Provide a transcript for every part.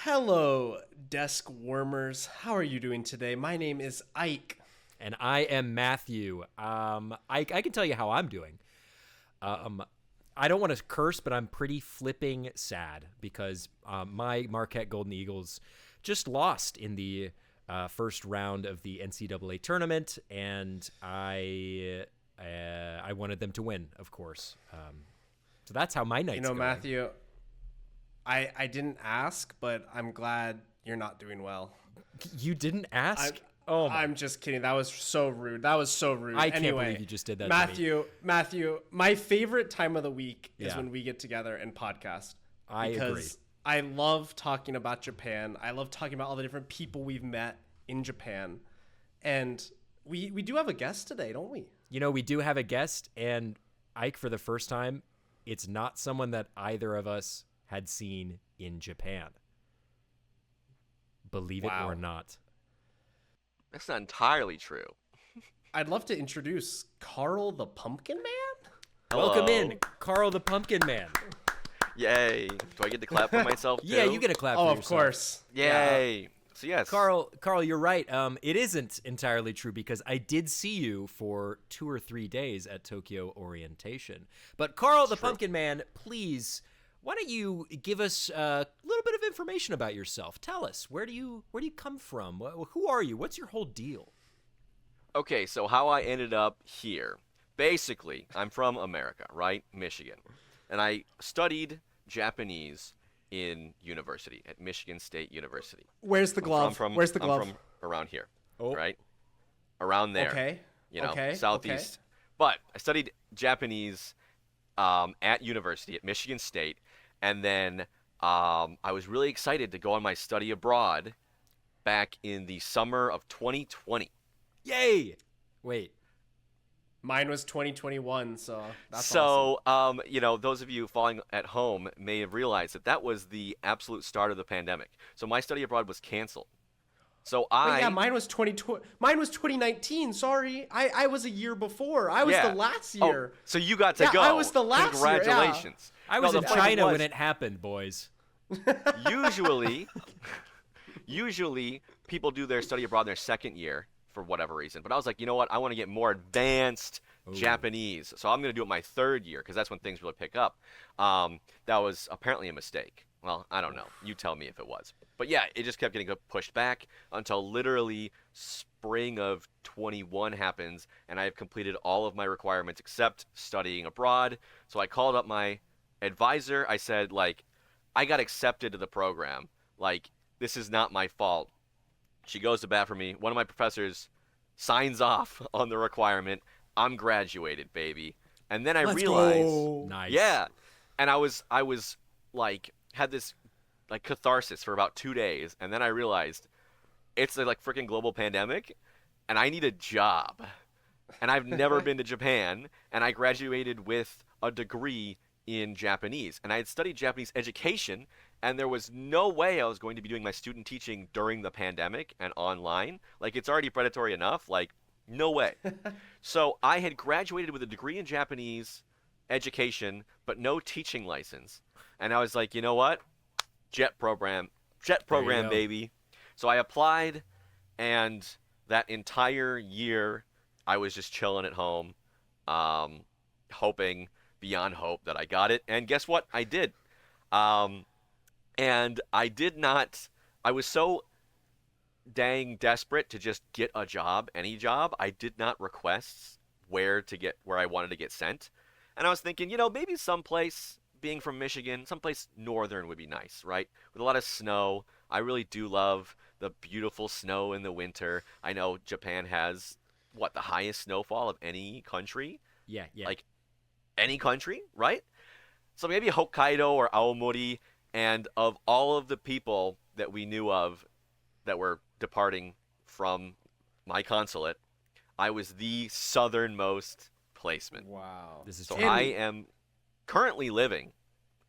Hello, Deskwarmers. How are you doing today? My name is Ike. And I am Matthew. I can tell you how I'm doing. I don't want to curse, but I'm pretty flipping sad because my Marquette Golden Eagles just lost in the first round of the NCAA tournament, and I wanted them to win, of course. So that's how my night's going. Matthew, I didn't ask, but I'm glad you're not doing well. You didn't ask? I'm just kidding. That was so rude. I can't believe you just did that to me. Matthew, my favorite time of the week is when we get together and podcast. I agree. I love talking about Japan. I love talking about all the different people we've met in Japan. And we do have a guest today, don't we? You know, we do have a guest, and Ike, for the first time, it's not someone that either of us had seen in Japan. Believe it or not. That's not entirely true. I'd love to introduce Carl the Pumpkin Man. Hello. Welcome in, Carl the Pumpkin Man. Yay. Do I get to clap for myself too? Yeah, you get a clap for yourself. Of course. Yay. Yeah. So yes. Carl, you're right. It isn't entirely true because I did see you for 2 or 3 days at Tokyo Orientation. But Carl the Pumpkin Man, please, why don't you give us a little bit of information about yourself? Tell us, where do you come from? Who are you? What's your whole deal? Okay, so how I ended up here. Basically, I'm from America, right? Michigan. And I studied Japanese in university at Michigan State University. Where's the glove? Where's the glove? I'm from around here, right? Around there. Okay. Southeast. Okay. But I studied Japanese at university at Michigan State, and then I was really excited to go on my study abroad back in the summer of 2020. Yay! Wait. Mine was 2021, so that's awesome. Those of you following at home may have realized that was the absolute start of the pandemic. So my study abroad was canceled. So mine was 2019. Sorry, I was a year before. I was the last year. Oh, so you got to go. I was the last year. Congratulations. I was in China when it happened, boys. Usually people do their study abroad in their second year for whatever reason. But I was like, you know what? I want to get more advanced Japanese. So I'm going to do it my third year because that's when things really pick up. That was apparently a mistake. Well, I don't know. You tell me if it was. But yeah, it just kept getting pushed back until literally spring of 21 happens, and I have completed all of my requirements except studying abroad. So I called up my advisor. I said, I got accepted to the program. This is not my fault. She goes to bat for me. One of my professors signs off on the requirement. I'm graduated, baby. And then I realized, nice. Yeah. And I was had this catharsis for about 2 days, and then I realized it's a freaking global pandemic, and I need a job. And I've never been to Japan, and I graduated with a degree in Japanese, and I had studied Japanese education, and there was no way I was going to be doing my student teaching during the pandemic and online. It's already predatory enough. No way. So I had graduated with a degree in Japanese education, but no teaching license. And I was like, you know what? Jet program, baby. So I applied, and that entire year I was just chilling at home, hoping beyond hope that I got it. And guess what? I did. And I was so dang desperate to just get a job, any job. I did not request where I wanted to get sent. And I was thinking, maybe someplace, being from Michigan, someplace northern would be nice, right? With a lot of snow. I really do love the beautiful snow in the winter. I know Japan has, the highest snowfall of any country? Yeah. Any country, right? So maybe Hokkaido or Aomori. And of all of the people that we knew of that were departing from my consulate, I was the southernmost placement. Wow. So I am currently living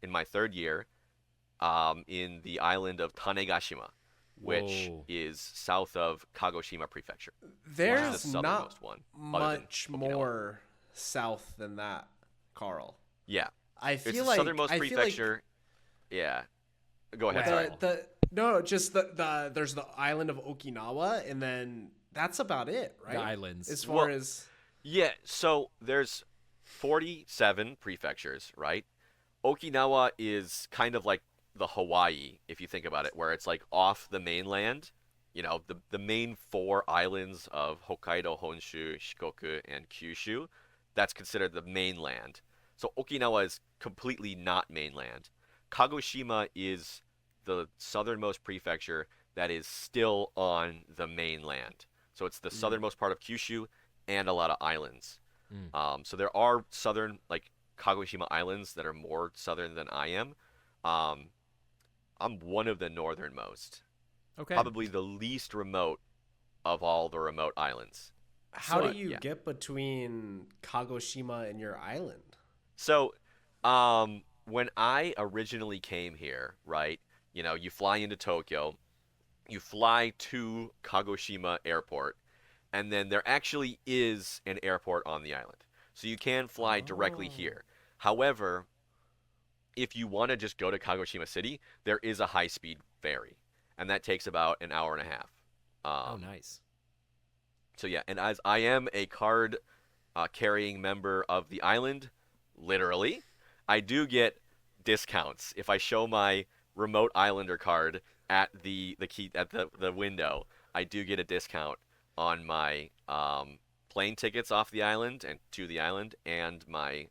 in my third year in the island of Tanegashima, which is south of Kagoshima Prefecture. There's not much more south than that, Carl. Yeah. I feel it's the southernmost prefecture. Yeah. Go ahead. No, just the there's the island of Okinawa, and then that's about it, right? The islands. As far as Yeah, so there's 47 prefectures, right? Okinawa is kind of like the Hawaii, if you think about it, where it's like off the mainland. You know, the main 4 islands of Hokkaido, Honshu, Shikoku, and Kyushu, that's considered the mainland. So Okinawa is completely not mainland. Kagoshima is the southernmost prefecture that is still on the mainland. So it's the southernmost part of Kyushu and a lot of islands. So there are southern, like Kagoshima Islands that are more southern than I am. I'm one of the northernmost. Okay. Probably the least remote of all the remote islands. how do you get between Kagoshima and your island? So, when I originally came here, right, you know, you fly into Tokyo, you fly to Kagoshima Airport, and then there actually is an airport on the island. So you can fly directly here. However, if you want to just go to Kagoshima City, there is a high-speed ferry, and that takes about an hour and a half. Oh, nice. So yeah, and as I am a card carrying member of the island, literally, I do get discounts if I show my remote islander card at the key at the window. I do get a discount on my plane tickets off the island and to the island, and my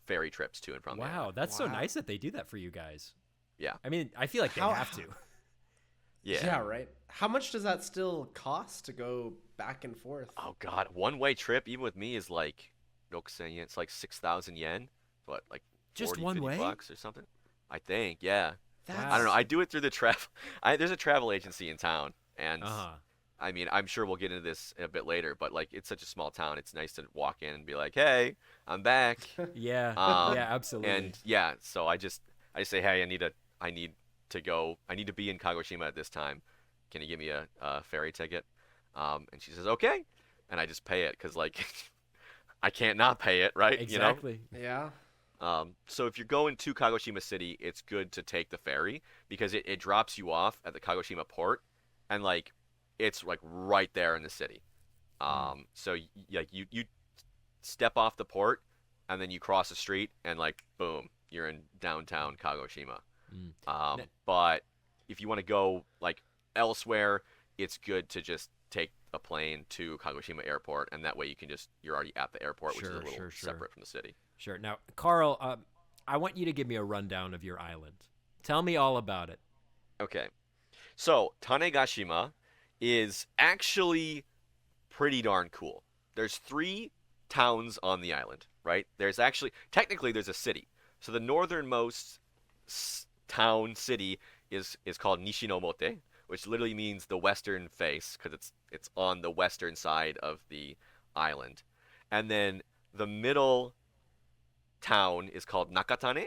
ferry trips to and from the island. Wow, that's so nice that they do that for you guys. Yeah. I mean, I feel like they have to. Yeah, right. How much does that still cost to go back and forth? Oh God, one-way trip even with me is like 6,000 yen. It's like 6,000 yen. What, like Just 40, one 50 way? bucks or something? I think, yeah. That's... I don't know. I do it through the travel. There's a travel agency in town, and Uh-huh. I mean, I'm sure we'll get into this a bit later, but like, it's such a small town. It's nice to walk in and be like, "Hey, I'm back." Yeah. Yeah, absolutely. And yeah, so I say, "Hey, I need to be in Kagoshima at this time. Can you give me a ferry ticket?" And she says, "Okay," and I just pay it because like I can't not pay it, right? Exactly. Yeah. So if you're going to Kagoshima City, it's good to take the ferry because it drops you off at the Kagoshima port, and like it's like right there in the city. So you step off the port, and then you cross the street, and like boom, you're in downtown Kagoshima. But if you want to go like elsewhere, it's good to just take a plane to Kagoshima Airport, and that way you're already at the airport, which is a little separate from the city. Sure. Now, Carl, I want you to give me a rundown of your island. Tell me all about it. Okay. So, Tanegashima is actually pretty darn cool. There's 3 towns on the island, right? Technically there's a city. So the northernmost city is called Nishinomote, which literally means the western face because it's on the western side of the island. And then the middle town is called Nakatane,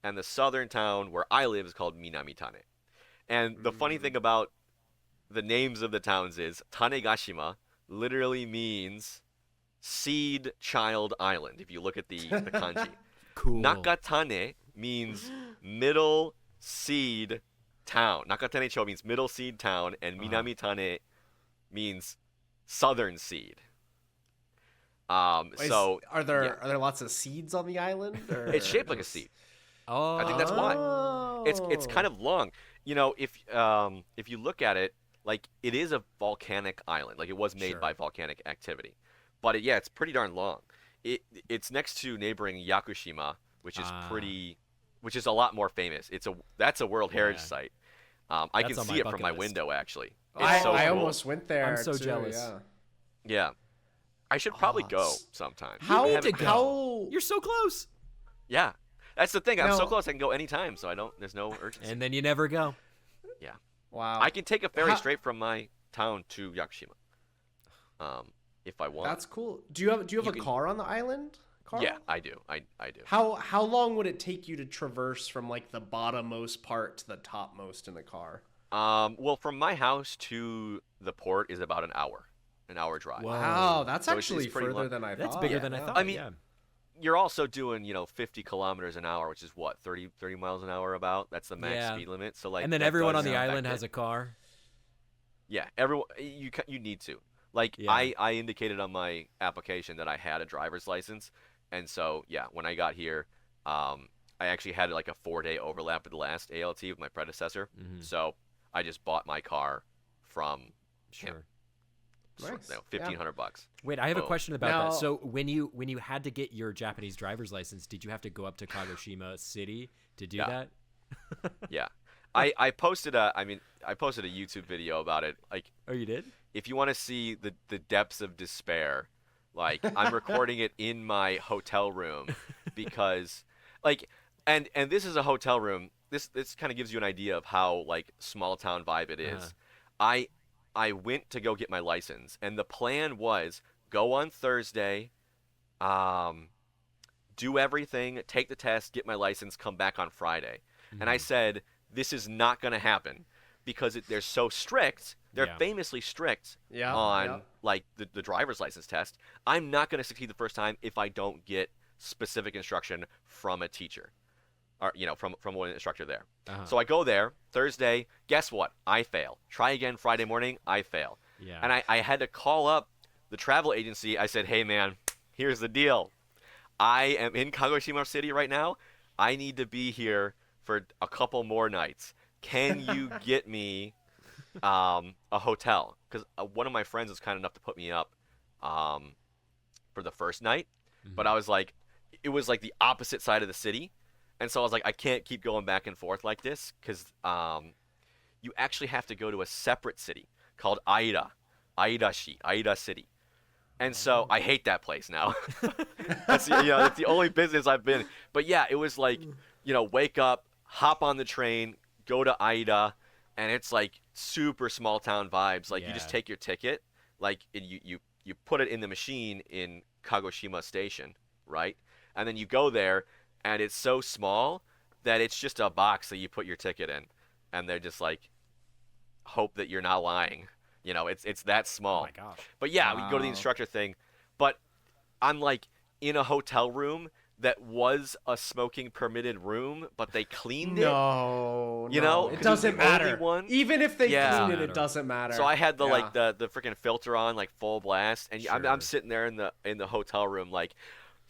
and the southern town where I live is called Minamitane. And the funny thing about the names of the towns is Tanegashima literally means seed child island if you look at the kanji. Cool. Nakatane means middle seed town. Nakatane-cho means middle seed town, and Minamitane means southern seed. So are there lots of seeds on the island? Or it's shaped like a seed. Oh. I think that's why. It's kind of long. You know, if you look at it, like it is a volcanic island. Like it was made by volcanic activity. But it's pretty darn long. It's next to neighboring Yakushima, which is a lot more famous. That's a World Heritage Site. I can see it from my window actually. It's so I cool. almost went there. I'm so too, jealous. Yeah. I should probably go sometime. You need to go. You're so close. Yeah. That's the thing. I'm so No. close I can go anytime, so there's no urgency. And then you never go. Yeah. Wow. I can take a ferry straight from my town to Yakushima. If I want. That's cool. Do you have a car on the island, Carl? Yeah, I do. I do. How long would it take you to traverse from like the bottommost part to the topmost in the car? Well, from my house to the port is about an hour drive. Wow, that's So actually it's pretty further long. than I thought. That's bigger than I thought. I mean, you're also doing 50 kilometers an hour, which is what 30 miles an hour about. That's the max speed limit. So like, and then everyone on the island has a car. Yeah, everyone you need to. Like I indicated on my application that I had a driver's license, and so when I got here, I actually had like a 4-day overlap with the last ALT with my predecessor. Mm-hmm. So I just bought my car from him. Nice. $1,500. Wait, I have a question about that. So when you had to get your Japanese driver's license, did you have to go up to Kagoshima City to do that? Yeah. I posted a YouTube video about it. Like, oh, you did? If you want to see the depths of despair, like I'm recording it in my hotel room because like and this is a hotel room. This kind of gives you an idea of how like small town vibe it is. I went to go get my license, and the plan was go on Thursday, do everything, take the test, get my license, come back on Friday. Mm-hmm. And I said, this is not going to happen because they're so strict. They're famously strict on like the driver's license test. I'm not going to succeed the first time if I don't get specific instruction from a teacher. Or, from one instructor there. Uh-huh. So I go there Thursday. Guess what? I fail. Try again Friday morning. I fail. Yeah. And I had to call up the travel agency. I said, hey, man, here's the deal. I am in Kagoshima City right now. I need to be here for a couple more nights. Can you get me a hotel? Because one of my friends was kind enough to put me up for the first night. Mm-hmm. But I was like, it was like the opposite side of the city. And so I was like, I can't keep going back and forth like this because you actually have to go to a separate city called Aida City. And so I hate that place now. That's the only business I've been. But yeah, it was like, wake up, hop on the train, go to Aida, and it's like super small town vibes. Like you just take your ticket, like and you put it in the machine in Kagoshima Station, right? And then you go there. And it's so small that it's just a box that you put your ticket in, and they're just like, hope that you're not lying. It's that small. Oh my gosh. But yeah, we go to the instructor thing, but I'm like in a hotel room that was a smoking permitted room, but they cleaned it. No, it doesn't matter. Even if they cleaned it, it doesn't matter. So I had the like the freaking filter on like full blast, and I'm sitting there in the hotel room like.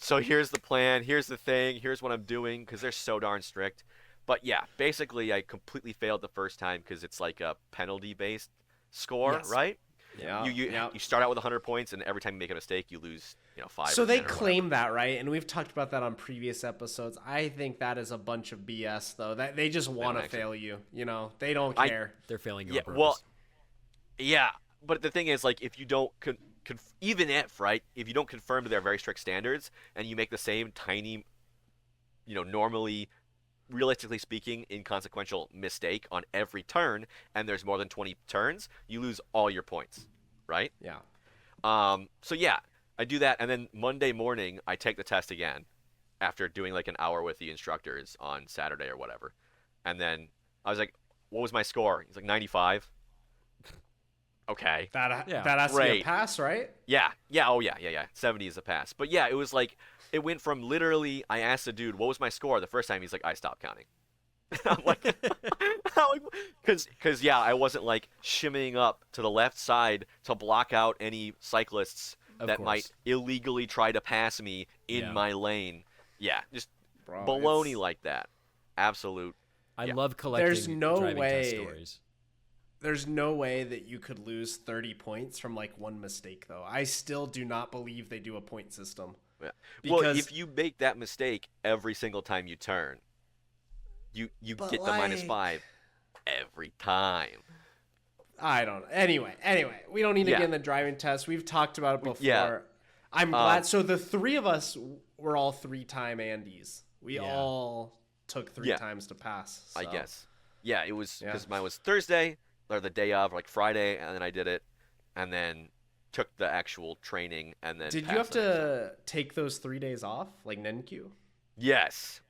So here's the plan, here's the thing, here's what I'm doing, because they're so darn strict. But yeah, basically I completely failed the first time because it's like a penalty-based score, right? Yeah. You start out with 100 points, and every time you make a mistake, you lose 5. So they claim that, right? And we've talked about that on previous episodes. I think that is a bunch of BS, though. That they just want to fail you. They don't care. They're failing you on purpose. Well, yeah, but the thing is, like, if you don't even if you don't conform to their very strict standards and you make the same tiny, normally, realistically speaking, inconsequential mistake on every turn, and there's more than 20 turns, you lose all your points, right? Yeah. So yeah, I do that, and then Monday morning I take the test again after doing like an hour with the instructors on Saturday or whatever, and then I was like, "What was my score?" He's like 95. Okay. That has to be a pass, right? Yeah. Oh, yeah. 70 is a pass. But yeah, it was like, it went from literally, I asked the dude, what was my score the first time? He's like, I stopped counting. I'm like, because I wasn't like shimmying up to the left side to block out any cyclists that might illegally try to pass me in my lane. Yeah, just baloney like that. Absolute. I love collecting driving test stories. There's no way that you could lose 30 points from like one mistake, though. I still do not believe they do a point system. Yeah. Well, if you make that mistake every single time you turn, you get the -5 every time. I don't know. Anyway, we don't need to get in the driving test. We've talked about it before. Yeah. I'm glad. So the three of us were all 3-time Andes. We all took 3 times to pass. So. I guess. Yeah, it was because mine was Thursday. Or the day of, like Friday, and then I did it, and then took the actual training, and then. Did you have to take those 3 days off, like Nenkyu? Yes.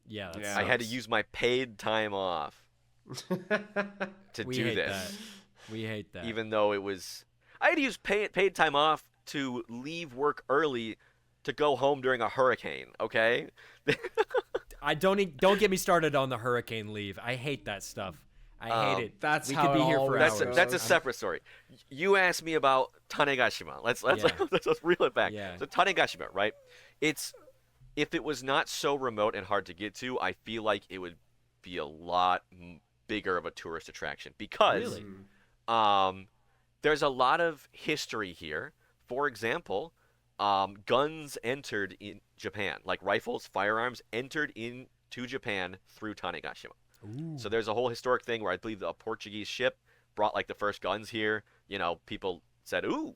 Yeah. I had to use my paid time off to do this. We hate that. Even though I had to use paid time off to leave work early to go home during a hurricane, okay? I don't get me started on the hurricane leave. I hate that stuff. I hate it. That's we how could be it here for always hours. That's a separate story. You asked me about Tanegashima. Let's reel it back. Yeah. So Tanegashima, right? If it was not so remote and hard to get to, I feel like it would be a lot bigger of a tourist attraction because there's a lot of history here. For example, guns entered in Japan, like rifles, firearms entered into Japan through Tanegashima. Ooh. So there's a whole historic thing where I believe a Portuguese ship brought like the first guns here. You know, people said, "Ooh,"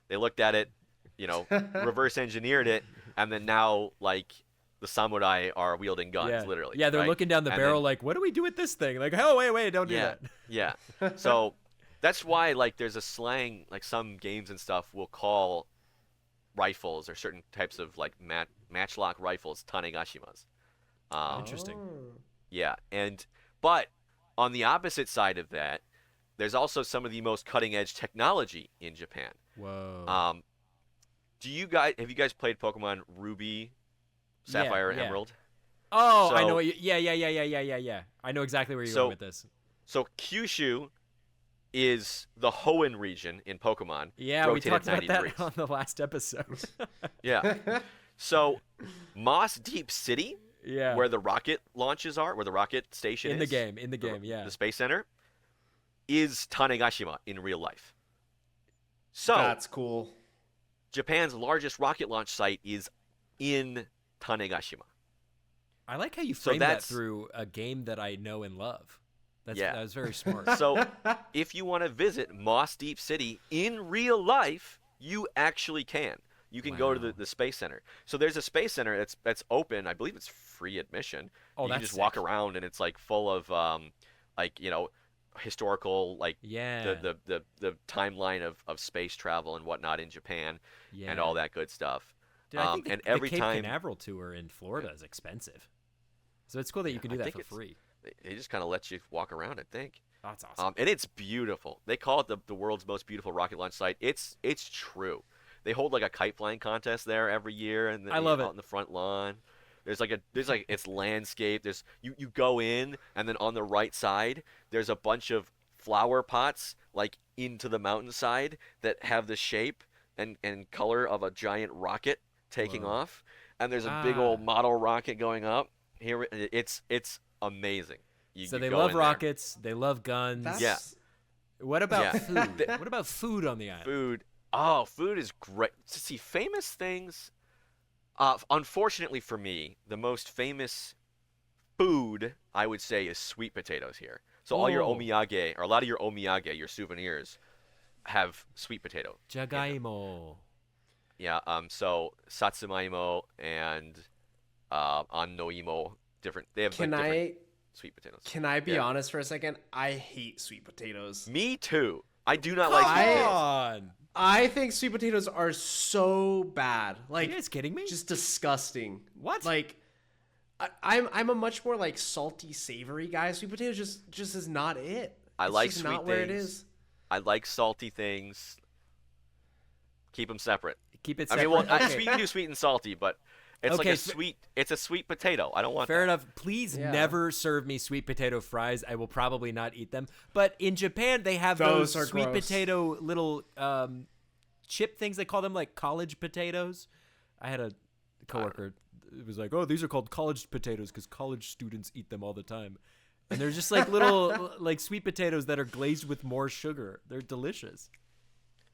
they looked at it, you know, reverse engineered it, and then now like the samurai are wielding guns, literally. Yeah, they're right? looking down the barrel like, "What do we do with this thing?" Like, "Oh, wait, don't do that." Yeah. So that's why like there's a slang, like some games and stuff will call rifles or certain types of like matchlock rifles Tanegashimas. Interesting. Yeah, but on the opposite side of that, there's also some of the most cutting edge technology in Japan. Whoa. Have you guys played Pokemon Ruby, Sapphire, and Emerald? Oh, So, I know. Yeah. I know exactly where you're going with this. So Kyushu is the Hoenn region in Pokemon. Yeah, we talked about 90 that degrees. on the last episode. Yeah. So Moss Deep City, Yeah. where the rocket launches are, where the rocket station in is. the game, yeah. The Space Center, is Tanegashima in real life. So that's cool. Japan's largest rocket launch site is in Tanegashima. I like how you framed that through a game that I know and love. That was very smart. So if you want to visit Moss Deep City in real life, you actually can. You can go to the Space Center. So there's a Space Center that's open. I believe it's free admission. Oh, you can that's just walk sick. around, and it's like full of like, you know, historical, like the timeline of space travel and whatnot in Japan and all that good stuff. Dude, I think and the every Cape time Canaveral tour in Florida is expensive. So it's cool that you can do that for free. They just kind of let you walk around, I think. That's awesome. And it's beautiful. They call it the world's most beautiful rocket launch site. It's true. They hold like a kite flying contest there every year, and I love it. out in the front lawn. There's it's landscape. There's you go in, and then on the right side there's a bunch of flower pots like into the mountainside that have the shape and color of a giant rocket taking off, and there's a big old model rocket going up. Here it's amazing. So they love rockets. They love guns. Yeah. What about food? What about food on the island? Food. Oh, food is great. To see famous things. Unfortunately for me, the most famous food I would say is sweet potatoes here. So all your omiyage, or a lot of your omiyage, your souvenirs, have sweet potato. Jagaimo. Yeah. So satsumaimo and annoimo, different. They have different sweet potatoes. Can I be honest for a second? I hate sweet potatoes. Me too. I do not like sweet potatoes. I think sweet potatoes are so bad. Like, are you guys kidding me? Just disgusting. What? Like, I'm a much more like salty, savory guy. Sweet potatoes just is not it. I like just sweet not things. Where it is. I like salty things. Keep them separate. Keep it I separate. mean, well, okay. you can do sweet and salty, but it's like it's a sweet potato. I don't want Fair that. enough. Please never serve me sweet potato fries. I will probably not eat them. But in Japan, they have those sweet potato little chip things. They call them like college potatoes. I had a coworker. It was like, oh, these are called college potatoes because college students eat them all the time. And they're just like little like sweet potatoes that are glazed with more sugar. They're delicious.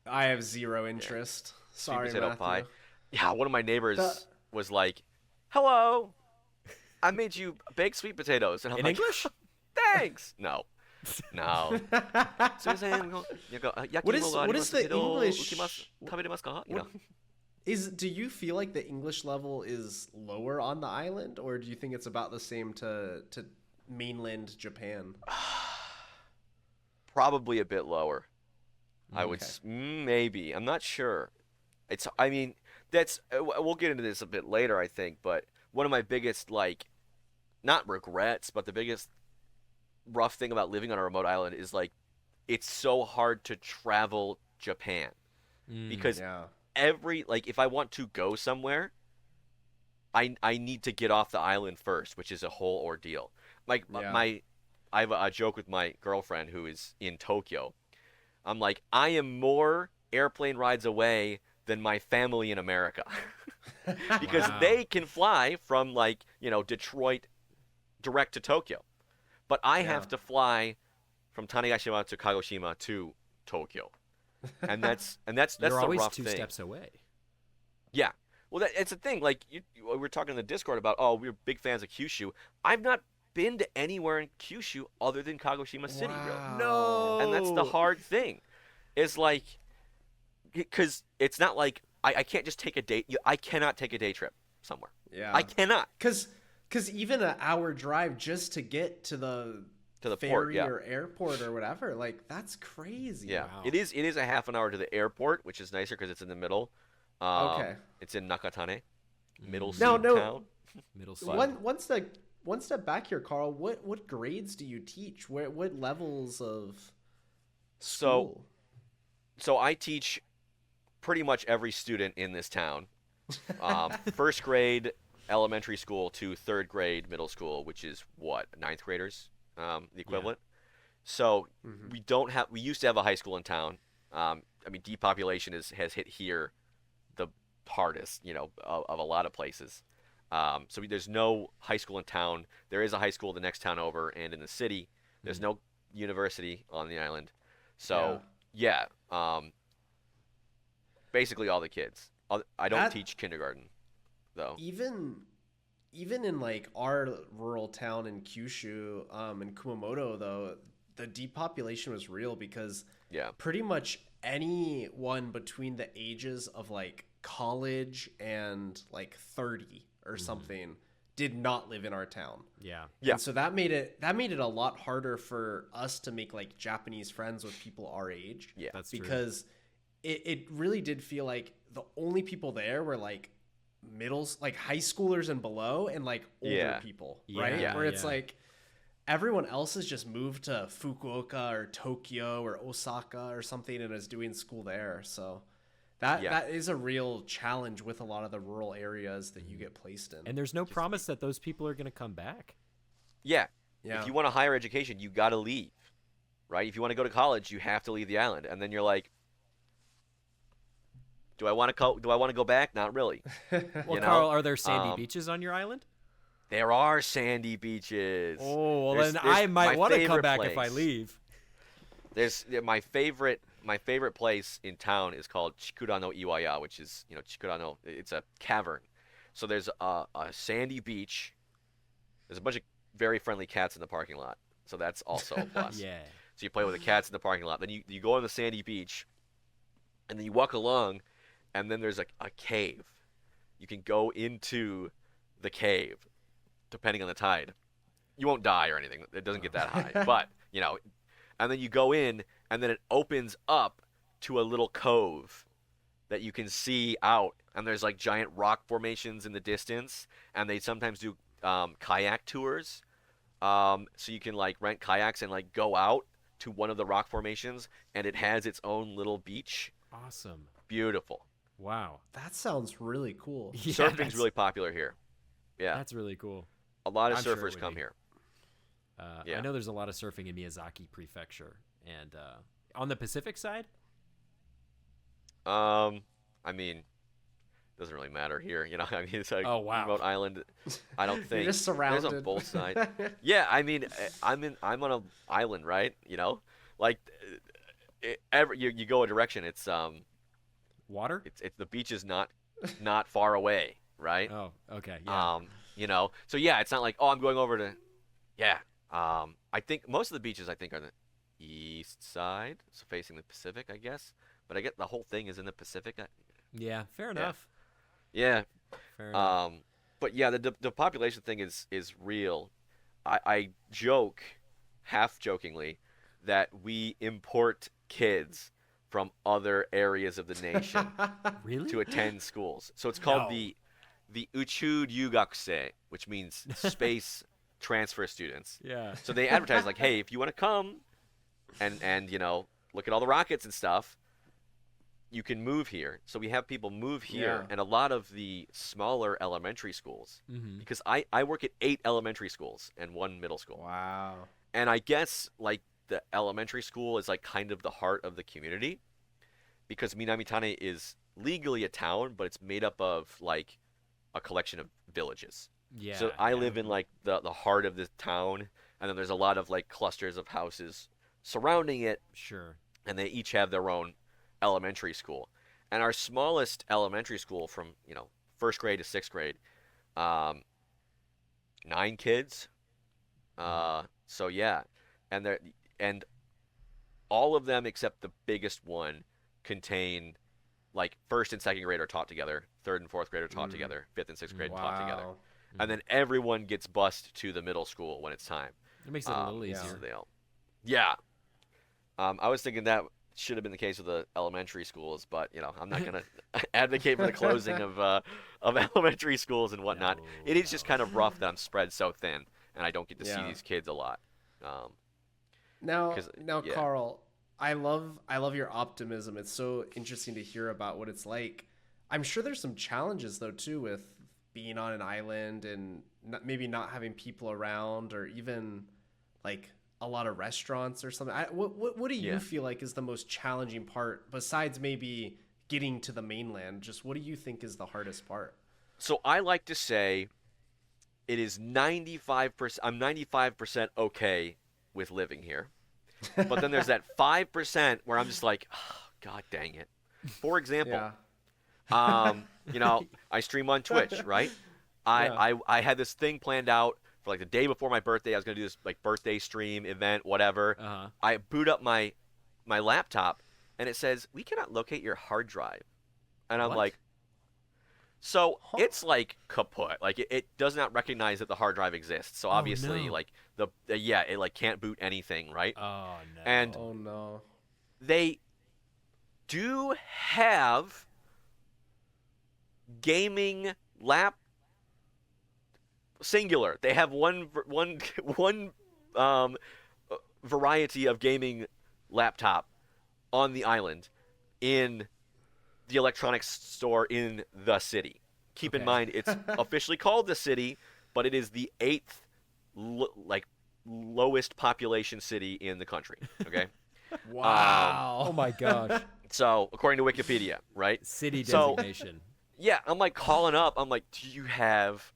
I have zero interest. Sorry, sweet potato Matthew. pie. Yeah, one of my neighbors was like, "Hello, I made you baked sweet potatoes." And I'm in like, English? Thanks. No. What is the English? You know? Do you feel like the English level is lower on the island, or do you think it's about the same to mainland Japan? Probably a bit lower. I would maybe. I'm not sure. I mean, we'll get into this a bit later, I think, but one of my biggest, like, not regrets, but the biggest rough thing about living on a remote island is, like, it's so hard to travel Japan because if I want to go somewhere, I need to get off the island first, which is a whole ordeal. Like I have a joke with my girlfriend who is in Tokyo. I'm like, I am more airplane rides away than my family in America. Because they can fly from Detroit direct to Tokyo. But I have to fly from Tanegashima to Kagoshima to Tokyo. And that's You're the always rough two thing. steps away. Yeah. Well, it's a thing. Like, we were talking in the Discord about, we're big fans of Kyushu. I've not been to anywhere in Kyushu other than Kagoshima City, really. No. And that's the hard thing. It's like, because it's not like, I can't just take a day. I cannot take a day trip somewhere. Yeah. I cannot. Because even an hour drive just to get to the ferry port, or airport or whatever, like, that's crazy. Yeah. Wow. It is a half an hour to the airport, which is nicer because it's in the middle. Okay. It's in Nakatane, middle No, seed no. town. Middle One step back here, Carl. What grades do you teach? What levels of school? So I teach pretty much every student in this town. First grade elementary school to third grade middle school, which is what, ninth graders, the equivalent. So we used to have a high school in town. I mean, depopulation has hit here the hardest, of a lot of places. So there's no high school in town. There is a high school the next town over, and in the city. There's no university on the island. So basically all the kids. I don't teach kindergarten, though. Even in like our rural town in Kyushu, in Kumamoto, though, the depopulation was real because pretty much anyone between the ages of like college and like 30 or something did not live in our town. Yeah. And so that made it a lot harder for us to make like Japanese friends with people our age. Yeah, that's true. Because it really did feel like the only people there were like like high schoolers and below, and like older people, right? Yeah, Where it's like everyone else has just moved to Fukuoka or Tokyo or Osaka or something and is doing school there. So that is a real challenge with a lot of the rural areas that you get placed in. And there's no promise that those people are going to come back. Yeah. If you want a higher education, you got to leave, right? If you want to go to college, you have to leave the island. And then you're like, do I want to go back? Not really. Well, Carl, are there sandy beaches on your island? There are sandy beaches. Oh, well, then I might want to come back if I leave. There's my favorite place in town is called Chikura no Iwaya, which is, Chikura no, it's a cavern. So there's a sandy beach. There's a bunch of very friendly cats in the parking lot. So that's also a plus. Yeah. So you play with the cats in the parking lot. Then you go on the sandy beach, and then you walk along, and then there's a cave. You can go into the cave, depending on the tide. You won't die or anything. It doesn't get that high. But, and then you go in, and then it opens up to a little cove that you can see out. And there's like giant rock formations in the distance. And they sometimes do kayak tours. So you can like rent kayaks and like go out to one of the rock formations. And it has its own little beach. Awesome. Beautiful. Wow. That sounds really cool. Yeah, Surfing's really popular here. Yeah. That's really cool. A lot of I'm sure surfers it come would be. here. I know there's a lot of surfing in Miyazaki Prefecture. And on the Pacific side? I mean, doesn't really matter here. I mean, it's like remote island. I don't think. You're just surrounded. There's on both sides. Yeah, I mean, I'm on an island, right? Like you go a direction. It's Water? It's the beach is not far away, right? Oh, okay. Yeah. So yeah, it's not like, I'm going over to, I think most of the beaches are the east side, so facing the Pacific, I guess. But I get the whole thing is in the Pacific. Yeah, fair enough. Yeah. Fair enough. But yeah, the population thing is real. I joke, half jokingly, that we import kids from other areas of the nation Really? to attend schools. So it's called the Uchu Ryugakusei, which means space transfer students. Yeah. So they advertise like, hey, if you want to come and look at all the rockets and stuff, you can move here. So we have people move here, and a lot of the smaller elementary schools, because I work at 8 elementary schools and 1 middle school. Wow. And I guess like the elementary school is like kind of the heart of the community, because Minamitane is legally a town, but it's made up of like a collection of villages. Yeah. So I live in like the heart of the town, and then there's a lot of like clusters of houses surrounding it. Sure. And they each have their own elementary school. And our smallest elementary school, from 1st grade to 6th grade, 9 kids. So yeah, and all of them except the biggest one contain like 1st and 2nd grade are taught together, 3rd and 4th grade are taught together, 5th and 6th grade taught together, and then everyone gets bused to the middle school when it's time. It makes it a little easier. Yeah. I was thinking that should have been the case with the elementary schools, but I'm not gonna advocate for the closing of elementary schools and whatnot. It is just kind of rough that I'm spread so thin and I don't get to see these kids a lot. Now, Carl, I love your optimism. It's so interesting to hear about what it's like. I'm sure there's some challenges though too with being on an island and maybe not having people around, or even like a lot of restaurants or something. What do you feel like is the most challenging part, besides maybe getting to the mainland? Just what do you think is the hardest part? So I like to say it is 95%. I'm 95% okay with living here. But then there's that 5% where I'm just like, oh, God dang it. For example, I stream on Twitch, right? I had this thing planned out for like the day before my birthday. I was going to do this like birthday stream event, whatever. I boot up my laptop and it says, we cannot locate your hard drive. And I'm like, so it's like kaput. Like it does not recognize that the hard drive exists. So obviously like it like can't boot anything, right? Oh no. And they do have gaming singular. They have one variety of gaming laptop on the island in the electronics store in the city. Keep in mind, it's officially called the city, but it is the 8th lowest population city in the country. Okay. Wow. Oh my gosh. So according to Wikipedia, right? City designation. Yeah, I'm like calling up. I'm like, do you have,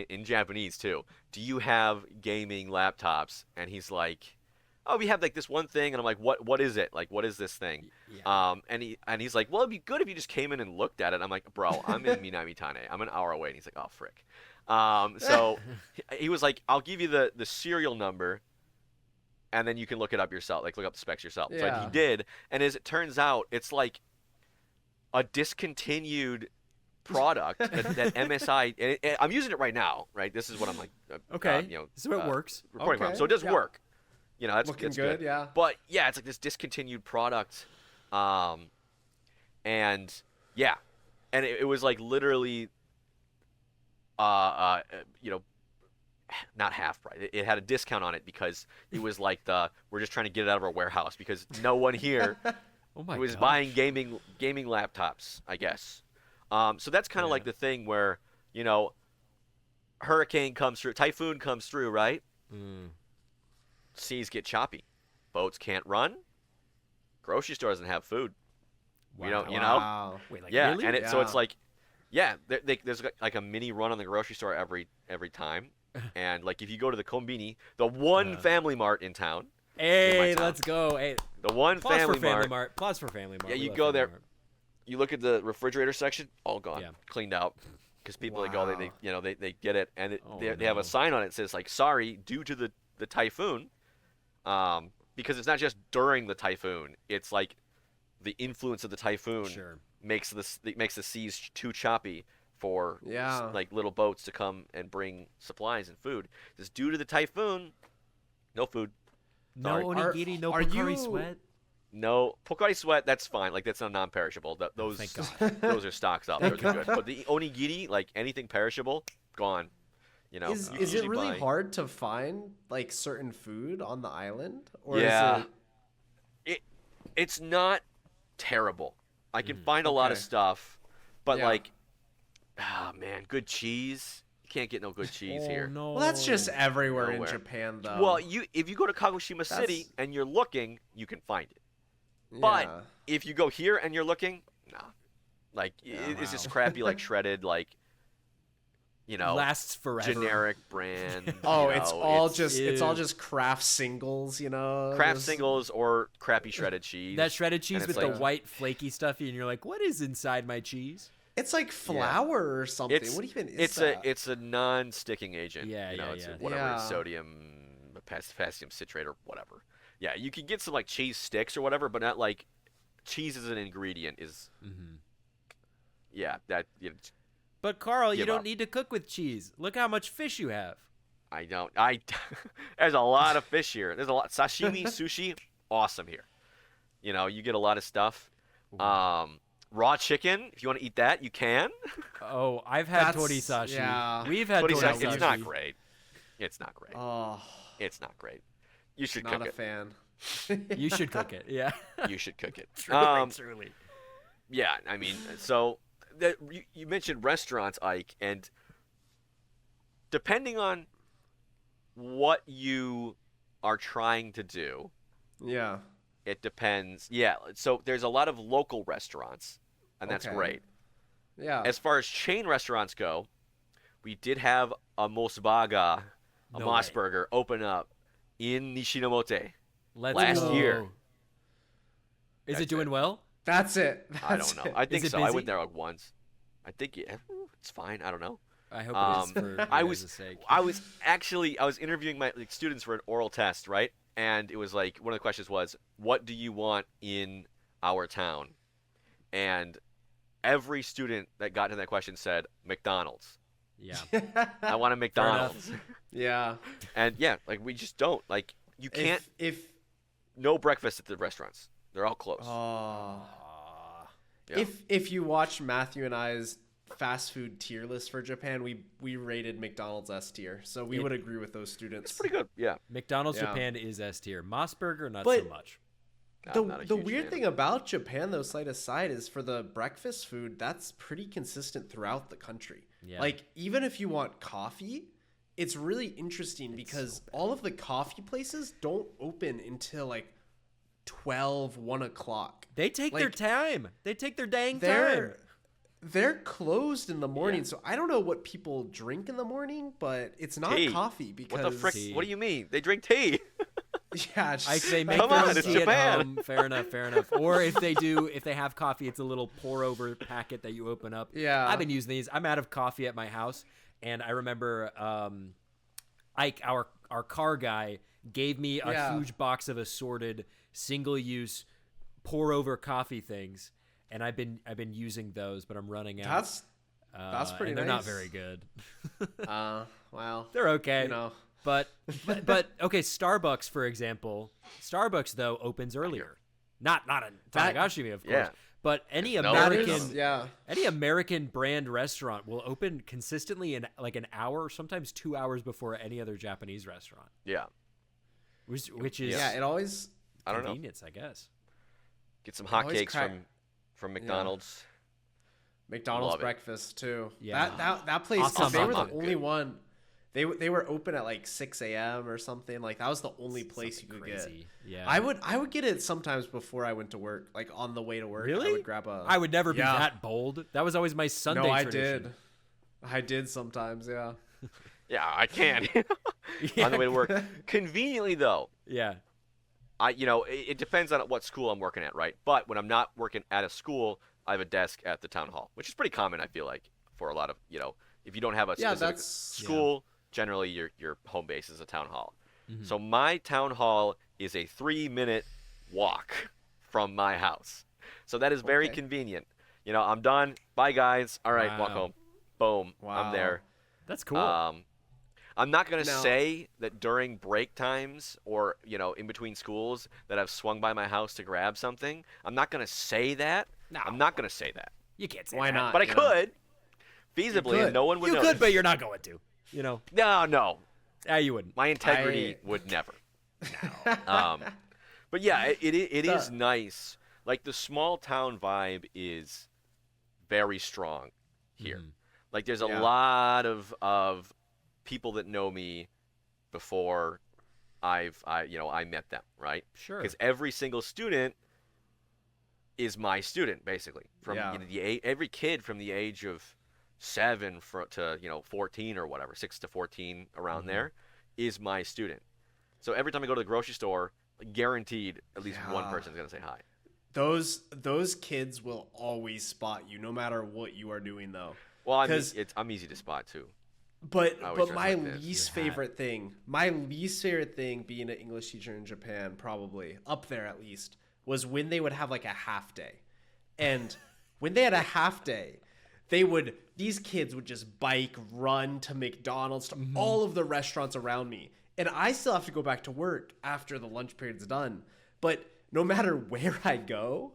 in Japanese too, do you have gaming laptops? And he's like, oh, we have like this one thing. And I'm like, what is it? Like, what is this thing? Yeah. And he's like, well, it'd be good if you just came in and looked at it. I'm like, bro, I'm in Minamitane. I'm an hour away. And he's like, oh, frick. So he was like, I'll give you the serial number, and then you can look it up yourself, like look up the specs yourself. Yeah. So he did. And as it turns out, it's like a discontinued product that MSI, and I'm using it right now, right? This is what I'm like, this is what works. Reporting from. So it does work. That's looking good. Yeah. But yeah, it's like this discontinued product, and it was like literally, not half price. It had a discount on it because it was like we're just trying to get it out of our warehouse because no one here was buying gaming laptops, I guess. So that's kind of like the thing where hurricane comes through, typhoon comes through, right? Seas get choppy, boats can't run, grocery store doesn't have food. Wow. Wait, like, yeah, really? and so it's like, there's like a mini run on the grocery store every time, and like if you go to the Konbini, the one Family Mart in town. Hey, let's go! Hey, the one Family Mart. Plus for Family Mart. Yeah, you go there, you look at the refrigerator section, all gone, cleaned out. Because people they get it, and they have a sign on it that says like, sorry, due to the typhoon. Because it's not just during the typhoon; it's like the influence of the typhoon makes the seas too choppy for like little boats to come and bring supplies and food. It's due to the typhoon, no food. Sorry. No onigiri, no Pocari Sweat. No Pocari Sweat. That's fine. Like that's a non-perishable. Those those are stocks up. Those are good. But the onigiri, like anything perishable, gone. Is it really hard to find like certain food on the island? Or is it's not terrible. I can find a lot of stuff, but like, oh man, good cheese. You can't get no good cheese here. No. Well, that's just everywhere in Japan, though. Well, if you go to Kagoshima City and you're looking, you can find it. But if you go here and you're looking, no. Like, it's just crappy, like shredded, like, lasts forever. Generic brand. Oh, it's all just craft singles, Craft singles or crappy shredded cheese. That shredded cheese with the white flaky stuffy, and you're like, what is inside my cheese? It's like flour or something. What even is that? It's a non-sticking agent. It's whatever, sodium, potassium citrate or whatever. Yeah, you can get some like cheese sticks or whatever, but not like cheese as an ingredient is. Mm-hmm. Yeah, that. But Carl, you don't need to cook with cheese. Look how much fish you have. I don't. There's a lot of fish here. There's a lot sashimi, sushi, awesome here. You get a lot of stuff. Raw chicken, if you want to eat that, you can. Oh, I've had torisashi. Yeah. We've had torisashi. It's not great. It's not great. Oh, it's not great. You should cook it. Not a fan. You should cook it. Yeah. You should cook it. Truly. Yeah, I mean, so you mentioned restaurants, Ike, and depending on what you are trying to do, it depends. Yeah, so there's a lot of local restaurants, and that's great. Yeah. As far as chain restaurants go, we did have a Mosbaga, a Mossburger, open up in Nishinomote last year. Is it doing well? That's it. I don't know. I think so. Busy? I went there like once. I think it's fine. I don't know. I hope it is for your guys' sake. I was interviewing my students for an oral test, right? And it was like one of the questions was, "What do you want in our town?" And every student that got into that question said McDonald's. Yeah. I want a McDonald's. Yeah. And like we just don't. Like you can't no breakfast at the restaurants. They're all closed. Yeah. If you watch Matthew and I's fast food tier list for Japan, we rated McDonald's S tier. So we would agree with those students. It's pretty good. Yeah. McDonald's Japan is S tier. Mossburger not so much. The weird thing about Japan, though, slight aside, is for the breakfast food, that's pretty consistent throughout the country. Yeah. Like, even if you want coffee, it's really interesting because all of the coffee places don't open until, like, 12, 1 o'clock. They take their time. They take their dang time. They're closed in the morning, so I don't know what people drink in the morning, but it's not coffee because... What the frick? What do you mean? They drink tea. Yeah, they make their own tea at home. Fair enough. Or if they have coffee, it's a little pour-over packet that you open up. Yeah. I've been using these. I'm out of coffee at my house, and I remember Ike, our car guy, gave me a huge box of assorted single-use pour-over coffee things, and I've been using those, but I'm running out. That's pretty and nice. They're not very good. Well, they're okay. But okay, Starbucks, for example. Starbucks, though, opens earlier. Not in Tanegashima, of course. But any American brand restaurant will open consistently in like an hour, sometimes 2 hours before any other Japanese restaurant. Yeah. Which is it always convenience, I guess. Get some hotcakes from McDonald's. McDonald's breakfast too. Yeah. That place. They were the only one. They were open at like 6 a.m. or something. Like that was the only place you could get. Yeah. I would get it sometimes before I went to work, like on the way to work. Really? I would grab I would never be that bold. That was always my Sunday tradition. I did sometimes. Yeah. Yeah, I can. On the way to work. Conveniently though. Yeah. It depends on what school I'm working at, right? But when I'm not working at a school, I have a desk at the town hall, which is pretty common, I feel like, for a lot of, if you don't have a specific school, generally your home base is a town hall. Mm-hmm. So my town hall is a 3-minute walk from my house. So that is very convenient. I'm done. Bye, guys. All right, walk home. Boom. Wow. I'm there. That's cool. I'm not going to say that during break times or, in between schools that I've swung by my house to grab something. I'm not going to say that. No. I'm not going to say that. You can't say Why that. not? But I could. Feasibly, and no one would know. You could, but you're not going to. No. You wouldn't. My integrity would never. No. But yeah, it is nice like the small town vibe is very strong here. Like there's a lot of people that know me before I met them, right? Sure. Because every single student is my student, basically. From every kid from the age of 7 to 14 or whatever, 6 to 14 around there, is my student. So every time I go to the grocery store, guaranteed at least one person's gonna say hi. Those kids will always spot you, no matter what you are doing, though. Well, I'm easy to spot too. But my least favorite thing being an English teacher in Japan, probably up there at least, was when they would have like a half day. And when they had a half day, these kids would just bike, run to McDonald's, to all of the restaurants around me. And I still have to go back to work after the lunch period's done. But no matter where I go,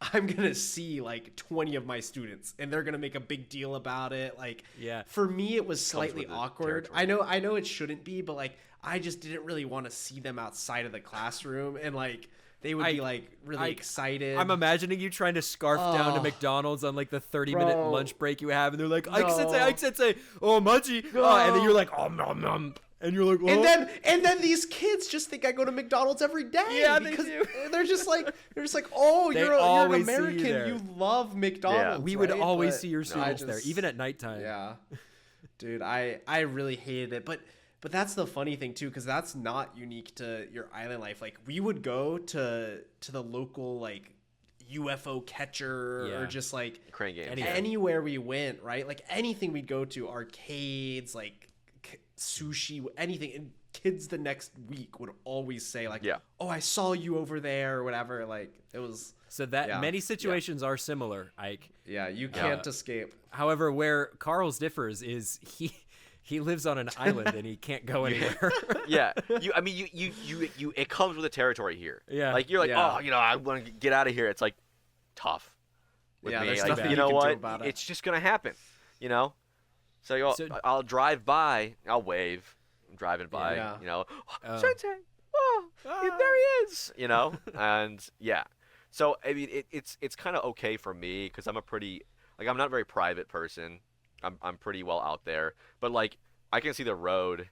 I'm going to see like 20 of my students, and they're going to make a big deal about it. Like, for me, it was slightly awkward. I know it shouldn't be, but like, I just didn't really want to see them outside of the classroom, and like, they would be like really excited. I'm imagining you trying to scarf down to McDonald's on like the 30-minute lunch break you have, and they're like, Ike Sensei, oh, Machi. And then you're like, oh, nom. And you're like, oh. And then these kids just think I go to McDonald's every day. Yeah, because they do. They're just like, oh, you're an American. You love McDonald's. Yeah. We would always see your students there, even at nighttime. Yeah, dude, I really hated it, but that's the funny thing too, because that's not unique to your island life. Like, we would go to the local like UFO catcher or just like crane games, anywhere we went, right? Like anything we'd go to, arcades, like sushi, anything, and kids the next week would always say like, oh, I saw you over there or whatever. Like, it was so that many situations are similar, Ike. You can't escape. However, where Carl's differs is he lives on an island and he can't go anywhere. You it comes with the territory here. Like, you're like, oh, I want to get out of here. It's like tough with me. There's like, nothing you know what, about it's just gonna happen, So, I'll drive by, I'll wave, I'm driving by, Sensei, there he is, and So, I mean, it's kind of okay for me, because I'm I'm not a very private person. I'm pretty well out there, but like, I can see the road,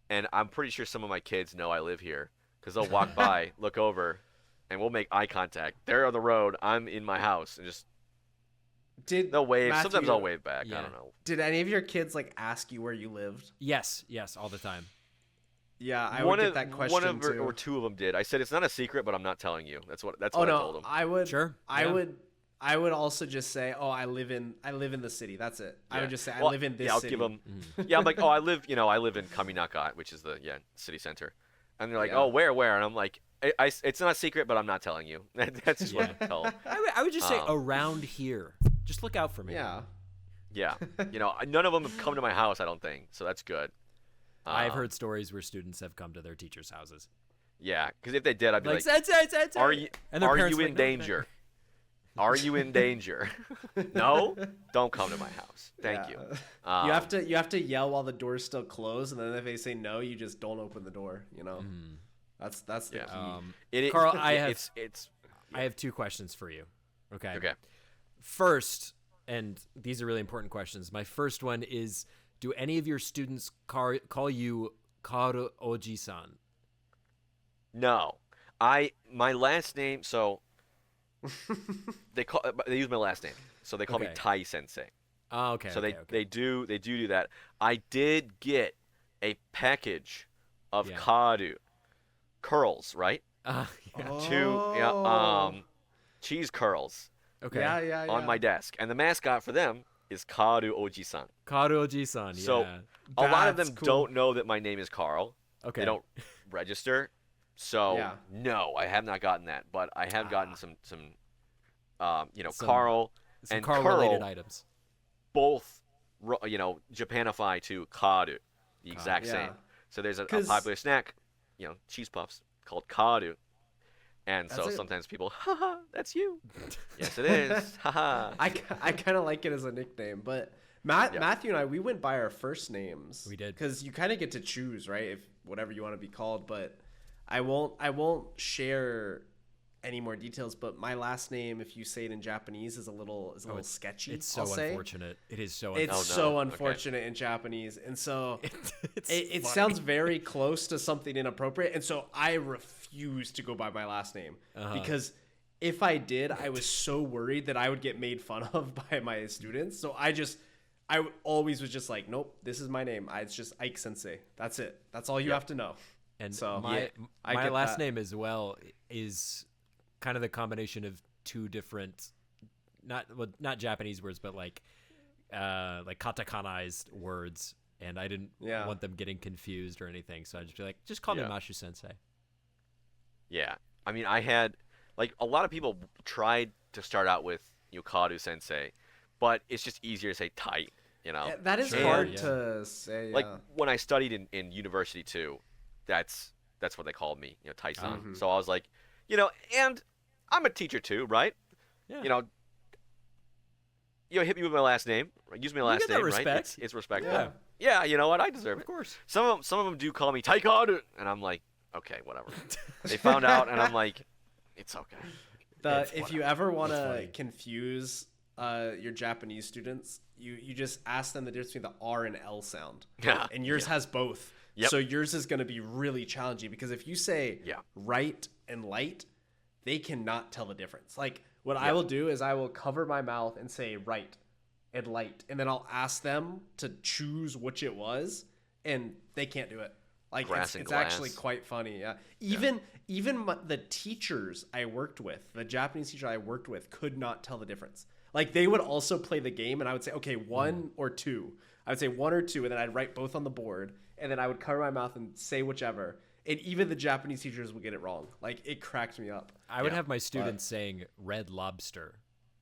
and I'm pretty sure some of my kids know I live here, because they'll walk by, look over, and we'll make eye contact. They're on the road, I'm in my house, and just they'll wave. Matthew, sometimes I'll wave back. I don't know. Did any of your kids like ask you where you lived? Yes, all the time. Yeah, I would get that question too. Or two of them did. I said, it's not a secret, but I'm not telling you. That's what I told them. I would. Sure. I would also just say, oh, I live in the city. That's it. I would just say, I live in this city. I'll give them. I'm like, oh, I live in Kaminaka, which is the city center. And they're like, oh, where? And I'm like, it's not a secret, but I'm not telling you. That's just what I tell them. I would just say around here. Just look out for me. Yeah. None of them have come to my house, I don't think. So that's good. I've heard stories where students have come to their teachers' houses. Yeah, because if they did, I'd be like, Sensei. Are you in danger? Are you in danger? No? Don't come to my house. Thank you. You have to yell while the door's still closed, and then if they say no, you just don't open the door. That's the key. Carl, I have two questions for you. Okay. First, and these are really important questions. My first one is, do any of your students call you Karu Oji-san? No. My last name, so they use my last name. So they call me Tai Sensei. Oh, okay. So they do that. I did get a package of Karu curls, right? Cheese curls. Okay. Yeah. On my desk, and the mascot for them is Karu Oji-san. Karu Oji-san. Yeah. So a lot of them don't know that my name is Carl. Okay. They don't register. So no, I have not gotten that, but I have gotten some Carl and Carl-related items. Both, Japanify to Karu, the exact same. So there's a popular snack, cheese puffs called Karu. And so sometimes people, haha, that's you. Yes, it is. Haha. I kind of like it as a nickname, but Matthew and I, we went by our first names. We did. Because you kind of get to choose, right? If whatever you want to be called, but I won't share any more details, but my last name, if you say it in Japanese, is a little sketchy. It's so unfortunate. It is so unfortunate. It's so unfortunate in Japanese, and so it sounds very close to something inappropriate, and so I refuse to go by my last name because if I did, I was so worried that I would get made fun of by my students. So I always was just like, nope, this is my name. It's just Ike Sensei. That's it. That's all you have to know. And so my last name as well is kind of the combination of two different, not Japanese words, but like katakanized words, and I didn't want them getting confused or anything, so I just be like, just call me Mashu Sensei. Yeah, I mean, I had like a lot of people tried to start out with Yokadu Sensei, but it's just easier to say tight, you know. Yeah, that is hard to say. Like when I studied in university too, that's what they called me, Tai-san. So I was like, and I'm a teacher too, right? Yeah. Hit me with my last name. Use my last name, right? It's respectful. Yeah, you know what? I deserve it. Of course. Some of them do call me Taikadu, and I'm like, okay, whatever. They found out, and I'm like, it's okay. If you ever want to confuse your Japanese students, you just ask them the difference between the R and L sound. Yeah. And yours has both. Yep. So yours is going to be really challenging because if you say right and light, they cannot tell the difference. Like what I will do is I will cover my mouth and say right and light, and then I'll ask them to choose which it was, and they can't do it. Like it's actually quite funny. Yeah. Even the teachers I worked with, the Japanese teacher I worked with, could not tell the difference. Like they would also play the game, and I would say, okay, 1 or 2. I would say 1 or 2, and then I'd write both on the board, and then I would cover my mouth and say whichever. And even the Japanese teachers would get it wrong. Like it cracked me up. I would have my students saying Red Lobster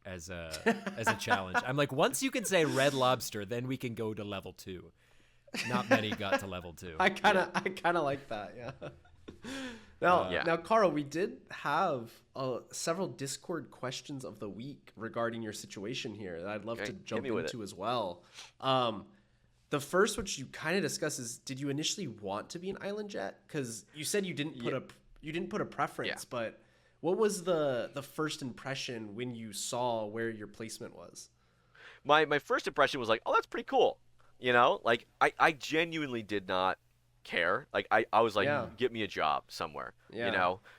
as a challenge. I'm like, once you can say Red Lobster, then we can go to level 2. Not many got to level 2. I kind of like that. Yeah. Now, Carl, we did have several Discord questions of the week regarding your situation here that I'd love to jump into as well. The first, which you kind of discussed, is did you initially want to be an island jet? Because you said you didn't put a preference, but what was the first impression when you saw where your placement was? My first impression was like, oh, that's pretty cool. Like I genuinely did not care. Like I was like, get me a job somewhere.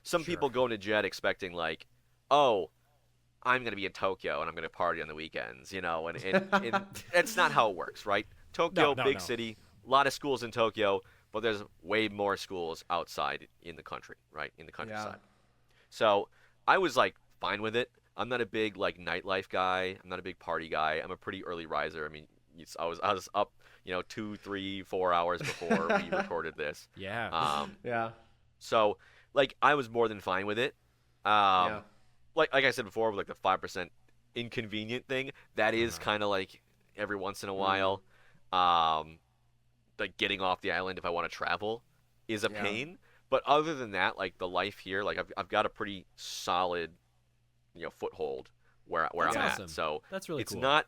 Some people go into jet expecting like, oh, I'm gonna be in Tokyo and I'm gonna party on the weekends. And it's not how it works, right? Tokyo, big city, a lot of schools in Tokyo, but there's way more schools outside in the country, right? In the countryside. So I was like fine with it. I'm not a big like nightlife guy. I'm not a big party guy. I'm a pretty early riser. I mean, I was up, 2, 3, 4 hours before we recorded this. Yeah. So like I was more than fine with it. Like I said before, with like the 5% inconvenient thing, that is kind of like every once in a while. Like getting off the island if I want to travel is a pain. But other than that, like the life here, like I've got a pretty solid, foothold where I'm at. So that's really it's cool.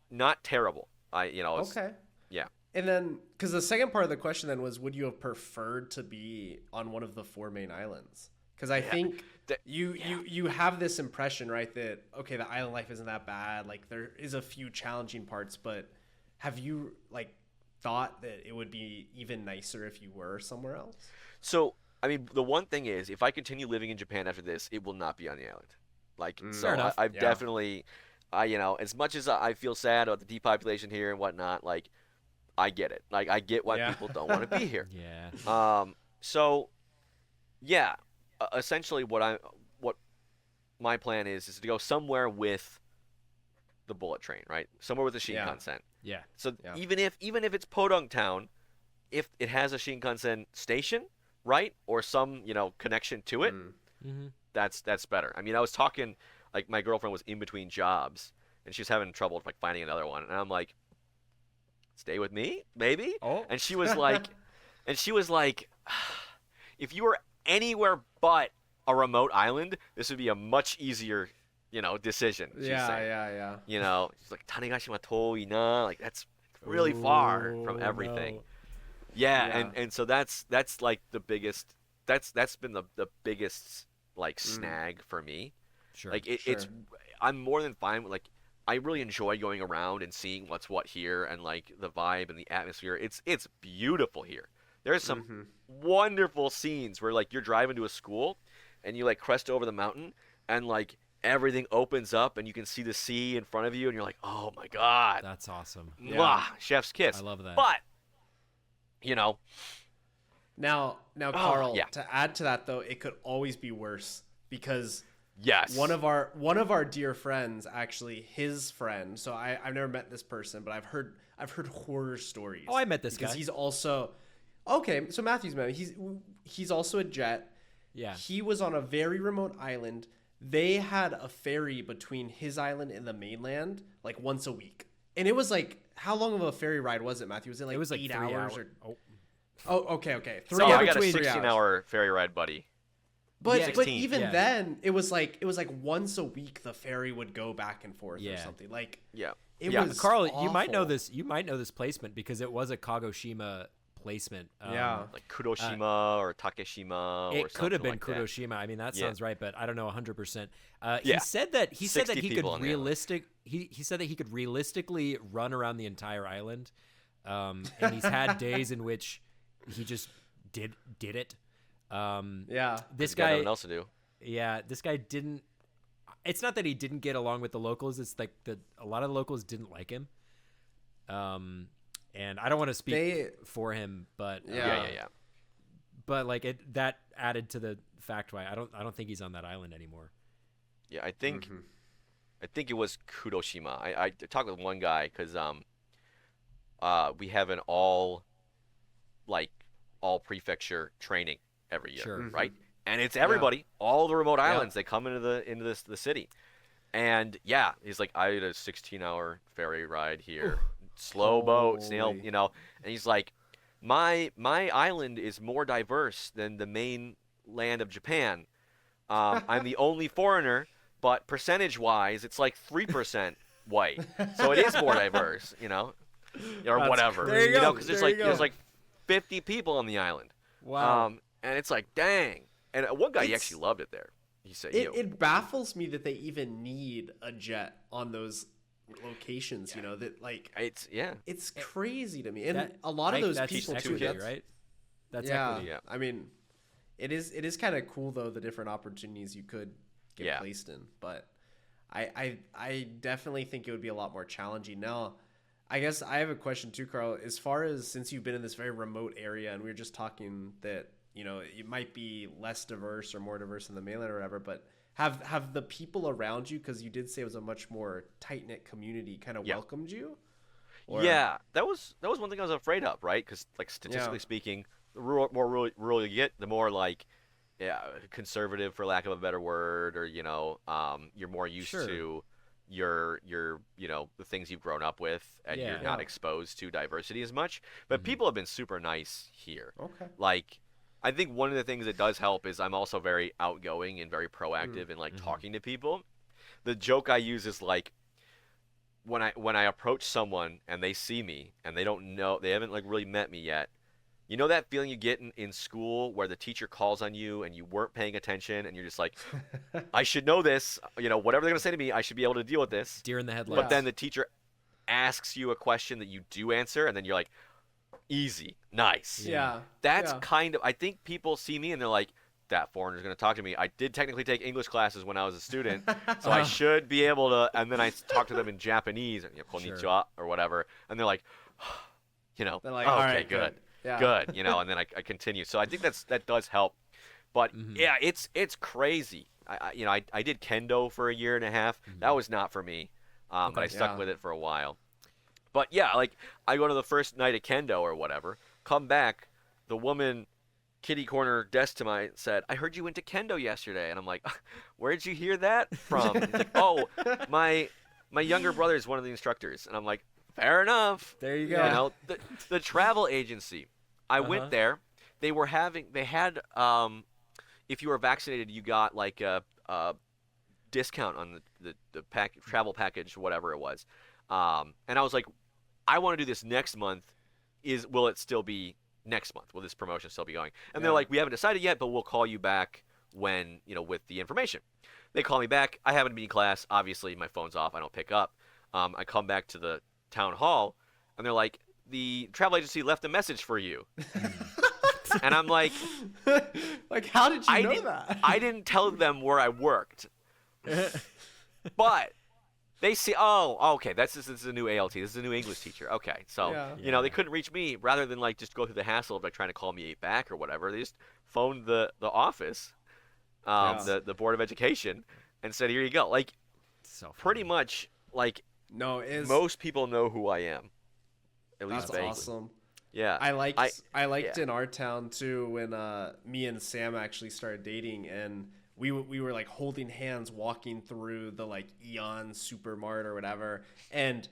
not terrible. Okay. Yeah. And then, because the second part of the question then was, would you have preferred to be on one of the 4 main islands? Because I think you have this impression, right, that okay, the island life isn't that bad. Like there is a few challenging parts, but have you like thought that it would be even nicer if you were somewhere else? So, I mean, the one thing is, if I continue living in Japan after this, it will not be on the island. Like, I've definitely, as much as I feel sad about the depopulation here and whatnot, like, I get it. Like, I get why people don't want to be here. Essentially, what my plan is to go somewhere with the bullet train, right? Somewhere with the Shinkansen. So even if it's Podong Town, if it has a Shinkansen station, right, or some connection to it, that's better. I mean, I was talking, like, my girlfriend was in between jobs and she was having trouble like finding another one, and I'm like, stay with me, maybe. And she was like, if you were anywhere but a remote island, this would be a much easier decision. She's saying. She's like, Tanegashima toi na, like that's really far from everything. And so that's like the biggest, that's been the biggest like snag for me. Sure. Like it's I'm more than fine with like I really enjoy going around and seeing what's what here and like the vibe and the atmosphere. It's beautiful here. There's some wonderful scenes where like you're driving to a school and you like crest over the mountain and like everything opens up and you can see the sea in front of you and you're like, oh my god, That's awesome. mwah, chef's kiss. I love that. But you know, now Carl, to add to that though, it could always be worse because yes, one of our dear friends, actually his friend, so I've never met this person, but I've heard horror stories. Oh, I met this guy. Because he's also okay, so Matthew's met him. He's also a jet. Yeah. He was on a very remote island. They had a ferry between his island and the mainland like once a week. And it was like, how long of a ferry ride was it, Matthew? Was it like, 8 hours? Oh, okay. 3 I hours. got a 16-hour ferry ride, buddy. But even then, it was like once a week the ferry would go back and forth or something. Like it was Carl, awful. you might know this placement because it was a Kagoshima placement. Like Kudoshima or Takeshima or something. It could have been like Kudoshima. That. I mean, that sounds right, but I don't know 100%. He said that he could he said that he could realistically run around the entire island. And he's had days in which he just did it. This guy nothing else to do. Yeah, this guy didn't. It's not that he didn't get along with the locals. It's like a lot of the locals didn't like him. And I don't want to speak for him, but yeah. But like that added to the fact why I don't think he's on that island anymore. Yeah, I think it was Kudoshima. I talked with one guy because we have an all prefecture training every year, right? And it's everybody, all the remote islands. They come into the city, and he's like, I had a 16-hour ferry ride here. Slow boat, snail, and he's like, my island is more diverse than the main land of Japan. I'm the only foreigner, but percentage-wise, it's like 3% white, so it is more diverse, or That's whatever, crazy. because there's like 50 people on the island. Wow, and it's like, dang. And one guy, he actually loved it there. He said, it baffles me that they even need a jet on those locations, that like it's crazy to me. And a lot of those people too, right? That's equity. Yeah. I mean, it is kind of cool though, the different opportunities you could get placed in, but I definitely think it would be a lot more challenging. Now, I guess I have a question too, Carl, as far as since you've been in this very remote area and we were just talking that it might be less diverse or more diverse in the mainland or whatever, but have the people around you, because you did say it was a much more tight-knit community, kind of welcomed you? Or... Yeah, that was one thing I was afraid of, right? Because like statistically speaking, the more rural you get, the more like conservative, for lack of a better word, or you're more used to your the things you've grown up with, and you're not exposed to diversity as much. But people have been super nice here. Okay. Like, I think one of the things that does help is I'm also very outgoing and very proactive in like talking to people. The joke I use is like when I approach someone and they see me and they don't know, they haven't like really met me yet. You know that feeling you get in school where the teacher calls on you and you weren't paying attention and you're just like, I should know this, whatever they're going to say to me, I should be able to deal with this. Deer in the headlights. But then the teacher asks you a question that you do answer and then you're like, easy, nice. That's kind of, I think people see me and they're like, that foreigner's going to talk to me. I did technically take English classes when I was a student, so I should be able to, and then I talk to them in Japanese, konnichiwa, or whatever, and they're like, they're like, oh, okay, good. Good, and then I continue. So I think that does help. But it's crazy. I did kendo for a year and a half. That was not for me, but I stuck with it for a while. But like I go to the first night of kendo or whatever, come back, the woman kitty corner desk to my said, I heard you went to kendo yesterday, and I'm like, where did you hear that from? It's like, oh, my younger brother is one of the instructors, and I'm like, fair enough. There you go. The travel agency. I went there. They had if you were vaccinated, you got like a discount on the travel package, whatever it was. And I was like, I want to do this next month. Will it still be next month? Will this promotion still be going? And they're like, we haven't decided yet, but we'll call you back when, with the information. They call me back. I happen to be in class. Obviously, my phone's off. I don't pick up. I come back to the town hall, and they're like, the travel agency left a message for you. And I'm like, how did you know that? I didn't tell them where I worked. But they see, okay, this is a new ALT. This is a new English teacher. Okay, so, they couldn't reach me. Rather than, just go through the hassle of, trying to call me back or whatever, they just phoned the office, the Board of Education, and said, here you go. So pretty much, most people know who I am. At least that's vaguely. Awesome. Yeah. I liked in our town too when me and Sam actually started dating, and we were holding hands walking through the Eon Supermart or whatever, and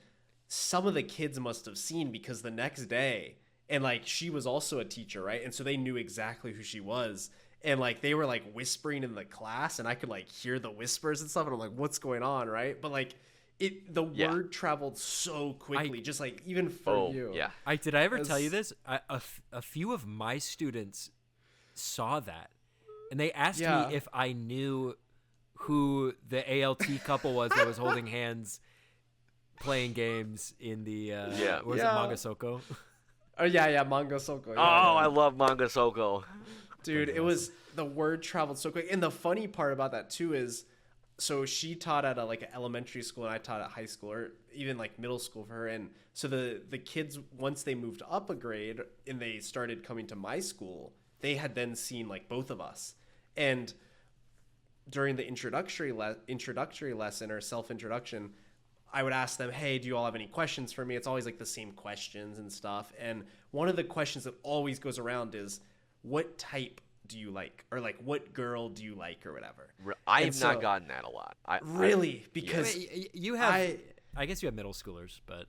some of the kids must have seen, because the next day, and she was also a teacher, right? And so they knew exactly who she was, and they were whispering in the class, and I could hear the whispers and stuff, and I'm like, what's going on, right? But the word traveled so quickly, just even for you. Yeah. Did I ever tell you this? A few of my students saw that, and they asked me if I knew who the ALT couple was that was holding hands, playing games in the it Manga Soko? Oh yeah, Manga Soko. I love Manga Soko. Dude, it was, the word traveled so quick, and the funny part about that too is, so she taught at an elementary school, and I taught at high school, or even middle school for her. And so the kids, once they moved up a grade and they started coming to my school, they had then seen both of us. And during the introductory lesson or self-introduction, I would ask them, hey, do you all have any questions for me? It's always the same questions and stuff. And one of the questions that always goes around is, what type do you like, or what girl do you like, or whatever? I have not gotten that a lot. Because you have, I guess you have middle schoolers, but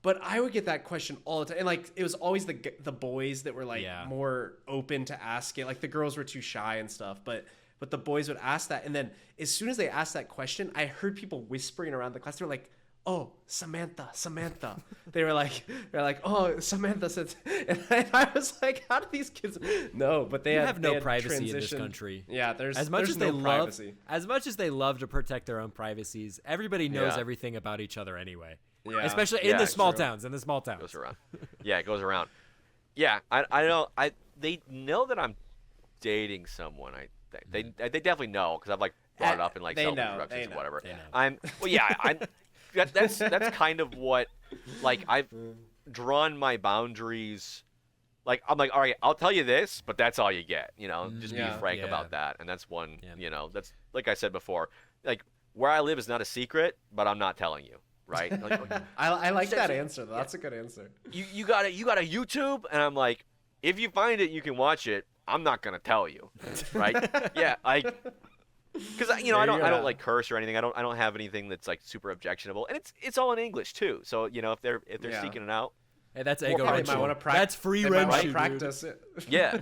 but I would get that question all the time, and it was always the boys that were more open to ask it. The girls were too shy and stuff, but the boys would ask that, and then as soon as they asked that question, I heard people whispering around the class. They were like, oh, Samantha. They were oh, Samantha said, and I was like, how do these kids know? But they have no privacy in this country. Yeah, there's no privacy. As much as they love to protect their own privacies, everybody knows everything about each other anyway. Yeah. Especially in the small towns. In the small towns. It goes around. Yeah, it goes around. Yeah, I know. They know that I'm dating someone. They definitely know, because I've brought it up in self-introductions or whatever. I'm that's kind of what I've drawn my boundaries. I'm all right, I'll tell you this, but that's all you get. Just be frank about that. And that's one. That's, like I said before, where I live is not a secret, but I'm not telling you. Right? I like that answer though. That's a good answer. You got a YouTube, and I'm like, if you find it, you can watch it. I'm not gonna tell you, right? Yeah, because I don't curse or anything. I don't have anything that's super objectionable, and it's all in English too. So if they're seeking it out, hey, that's ego wrench. That's free wrench. Practice it. Yeah,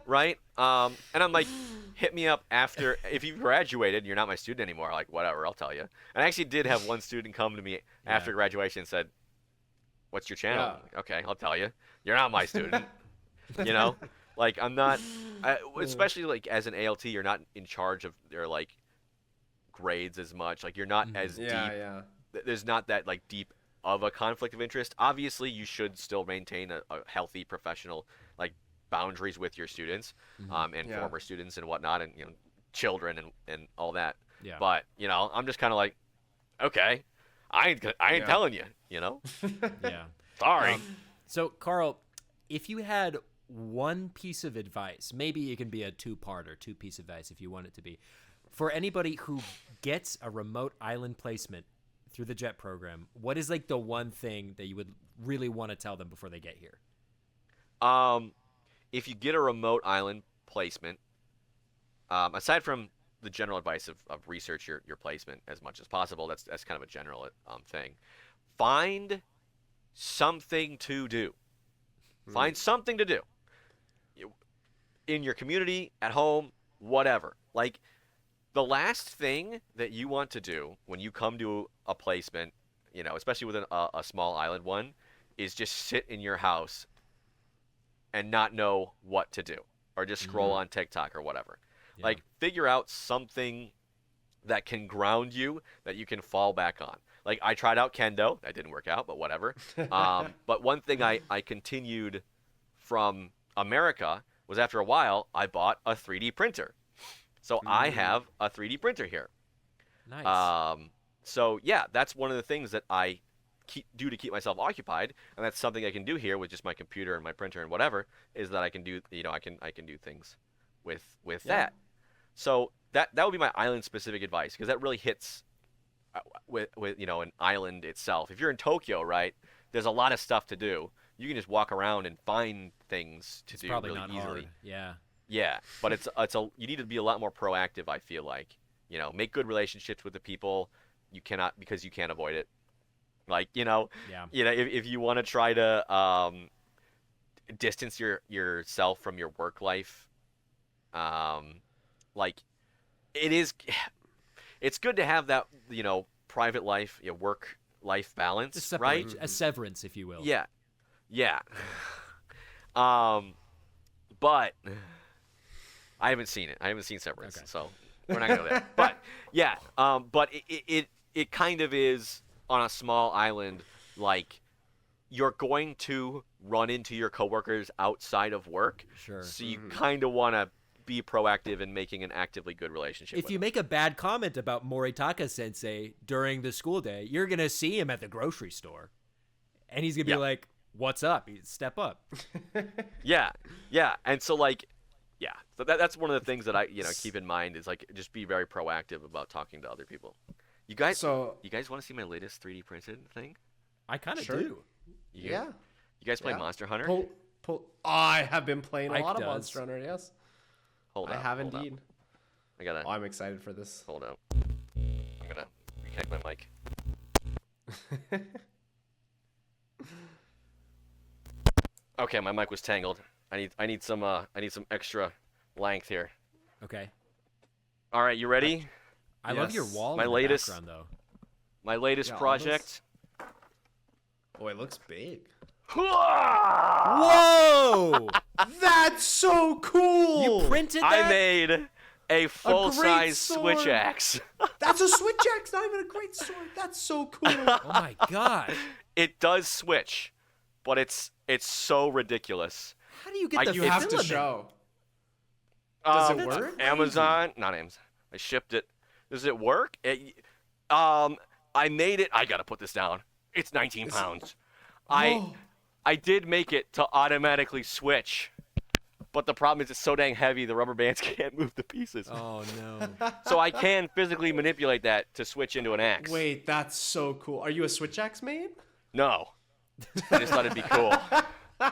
right. And I'm like, hit me up after, if you graduated, you're not my student anymore. Whatever, I'll tell you. And I actually did have one student come to me after graduation and said, what's your channel? Yeah. Okay, I'll tell you. You're not my student. I'm not, especially as an ALT, you're not in charge of their grades as much. You're not as deep. Yeah. There's not that deep of a conflict of interest. Obviously, you should still maintain a healthy professional boundaries with your students, and former students and whatnot, and children and all that. Yeah. But I'm just kind of okay, I ain't telling you. Yeah. Sorry. So Carl, if you had one piece of advice, maybe it can be a two-part or two-piece advice if you want it to be, for anybody who gets a remote island placement through the JET program, what is the one thing that you would really want to tell them before they get here? If you get a remote island placement, aside from the general advice of research your placement as much as possible, that's kind of a general thing. Find something to do. Find something to do. In your community, at home, whatever. The last thing that you want to do when you come to a placement, especially with a small island one, is just sit in your house and not know what to do, or just scroll on TikTok or whatever. Yeah. Like, figure out something that can ground you that you can fall back on. Like, I tried out kendo. That didn't work out, but whatever. But one thing I continued from America was, after a while, I bought a 3D printer. So I have a 3D printer here. Nice. So yeah, that's one of the things that I do to keep myself occupied, and that's something I can do here with just my computer and my printer and whatever, is that I can do, I can do things with that. So that would be my island specific advice, because that really hits with an island itself. If you're in Tokyo, right, there's a lot of stuff to do. You can just walk around and find things to do probably really not easily. hard. Yeah. Yeah, but you need to be a lot more proactive, I feel like. Make good relationships with the people. Because you can't avoid it. Like, Yeah. If you want to try to distance yourself from your work life, like, it's good to have that, private life, work life balance, right? A severance, if you will. Yeah. Yeah. But I haven't seen it. I haven't seen Severance, Okay. so we're not gonna go there. But yeah, but it kind of is on a small island. Like, you're going to run into your coworkers outside of work, Sure. so you kind of want to be proactive in making an actively good relationship. If with you them. make a bad comment about Moritaka Sensei during the school day, you're gonna see him at the grocery store, and he's gonna be like, "What's up? Step up." Yeah, and so, like, yeah, so that's one of the things that I keep in mind, is like, just be very proactive about talking to other people. You guys want to see my latest 3D printed thing? I kind of Sure. do. You guys play Monster Hunter? I have been playing a Ike lot of does. Monster Hunter. Yes, Hold I up, have hold up. indeed. I gotta I'm excited for this. hold up. I'm gonna reconnect my mic. Okay, my mic was tangled. I need some extra length here. Okay. All right, you ready? I love your Yes. wall My in the latest- background, though. My latest Yeah, all project. Oh, it looks big. Whoa! That's so cool. You printed that? I made a full-size sword. switch axe. That's a switch axe, not even a great sword. That's so cool. Oh my god! It does switch, but it's so ridiculous. How do you get the You have to filament? show. Does it That's work? Amazon, not Amazon. I shipped it. Does it work? I made it. I gotta put this down. It's 19 pounds. Oh. I did make it to automatically switch, but the problem is it's so dang heavy the rubber bands can't move the pieces. Oh no! So I can physically manipulate that to switch into an axe. Wait, that's so cool. Are you a switch axe main? No. I just thought it'd be cool.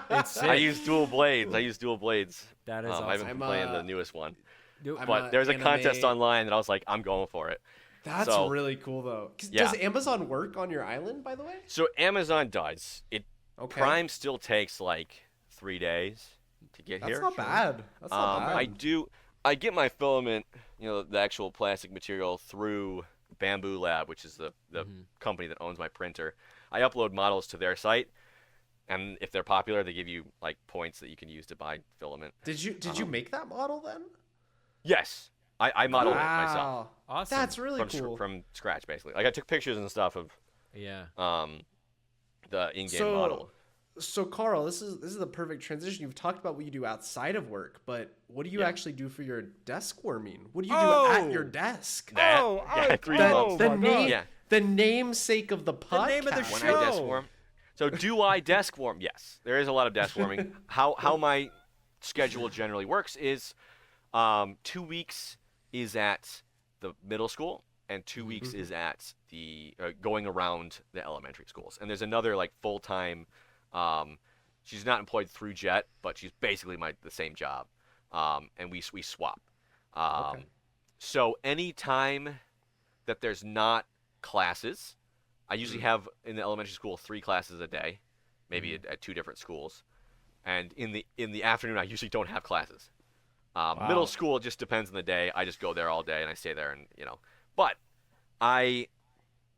It's sick. I use dual blades. That is I awesome. haven't I'm, been playing the newest one. Do- I'm But there's a anime. contest online that I was like, I'm going for it. That's So- really cool, though. Yeah. Does Amazon work on your island, by the way? So Amazon does. Okay. Prime still takes like 3 days to get That's here. not bad. That's not bad. I get my filament, the actual plastic material, through Bamboo Lab, which is the company that owns my printer. I upload models to their site, and if they're popular, they give you like points that you can use to buy filament. Did you make that model then? Yes, I modeled it myself Wow. Awesome. That's really from cool. from scratch, basically. Like, I took pictures and stuff of Yeah. the in-game model. So Carl, this is the perfect transition. You've talked about what you do outside of work, but what do you actually do for your desk warming? What do you do at your desk? That- Oh, yeah, I- 3 The, months. the name, Yeah. the namesake of the podcast. name of the When show. I desk warm. So do I desk warm? Yes, there is a lot of desk warming. How my schedule generally works is 2 weeks is at the middle school and 2 weeks is at the going around the elementary schools. And there's another like full-time, she's not employed through Jet, but she's basically the same job. And we swap. Okay. So anytime that there's not classes, I usually have in the elementary school 3 classes a day, maybe at 2 different schools, and in the afternoon I usually don't have classes. Middle school, it just depends on the day. I just go there all day and I stay there, and But I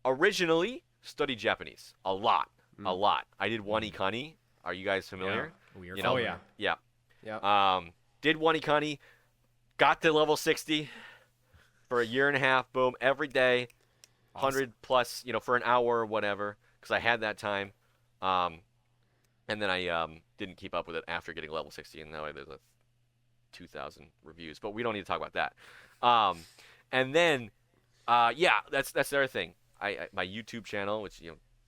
originally studied Japanese a lot. I did one ikani. Are you guys familiar? We are You know, familiar. yeah. Yeah. Did one ikani. Got to level 60 for a year and a half. Boom, every day, 100 plus, for an hour or whatever, because I had that time. And then I didn't keep up with it after getting level 60, and now there's 2,000 reviews. But we don't need to talk about that. And then, that's the other thing. My YouTube channel, which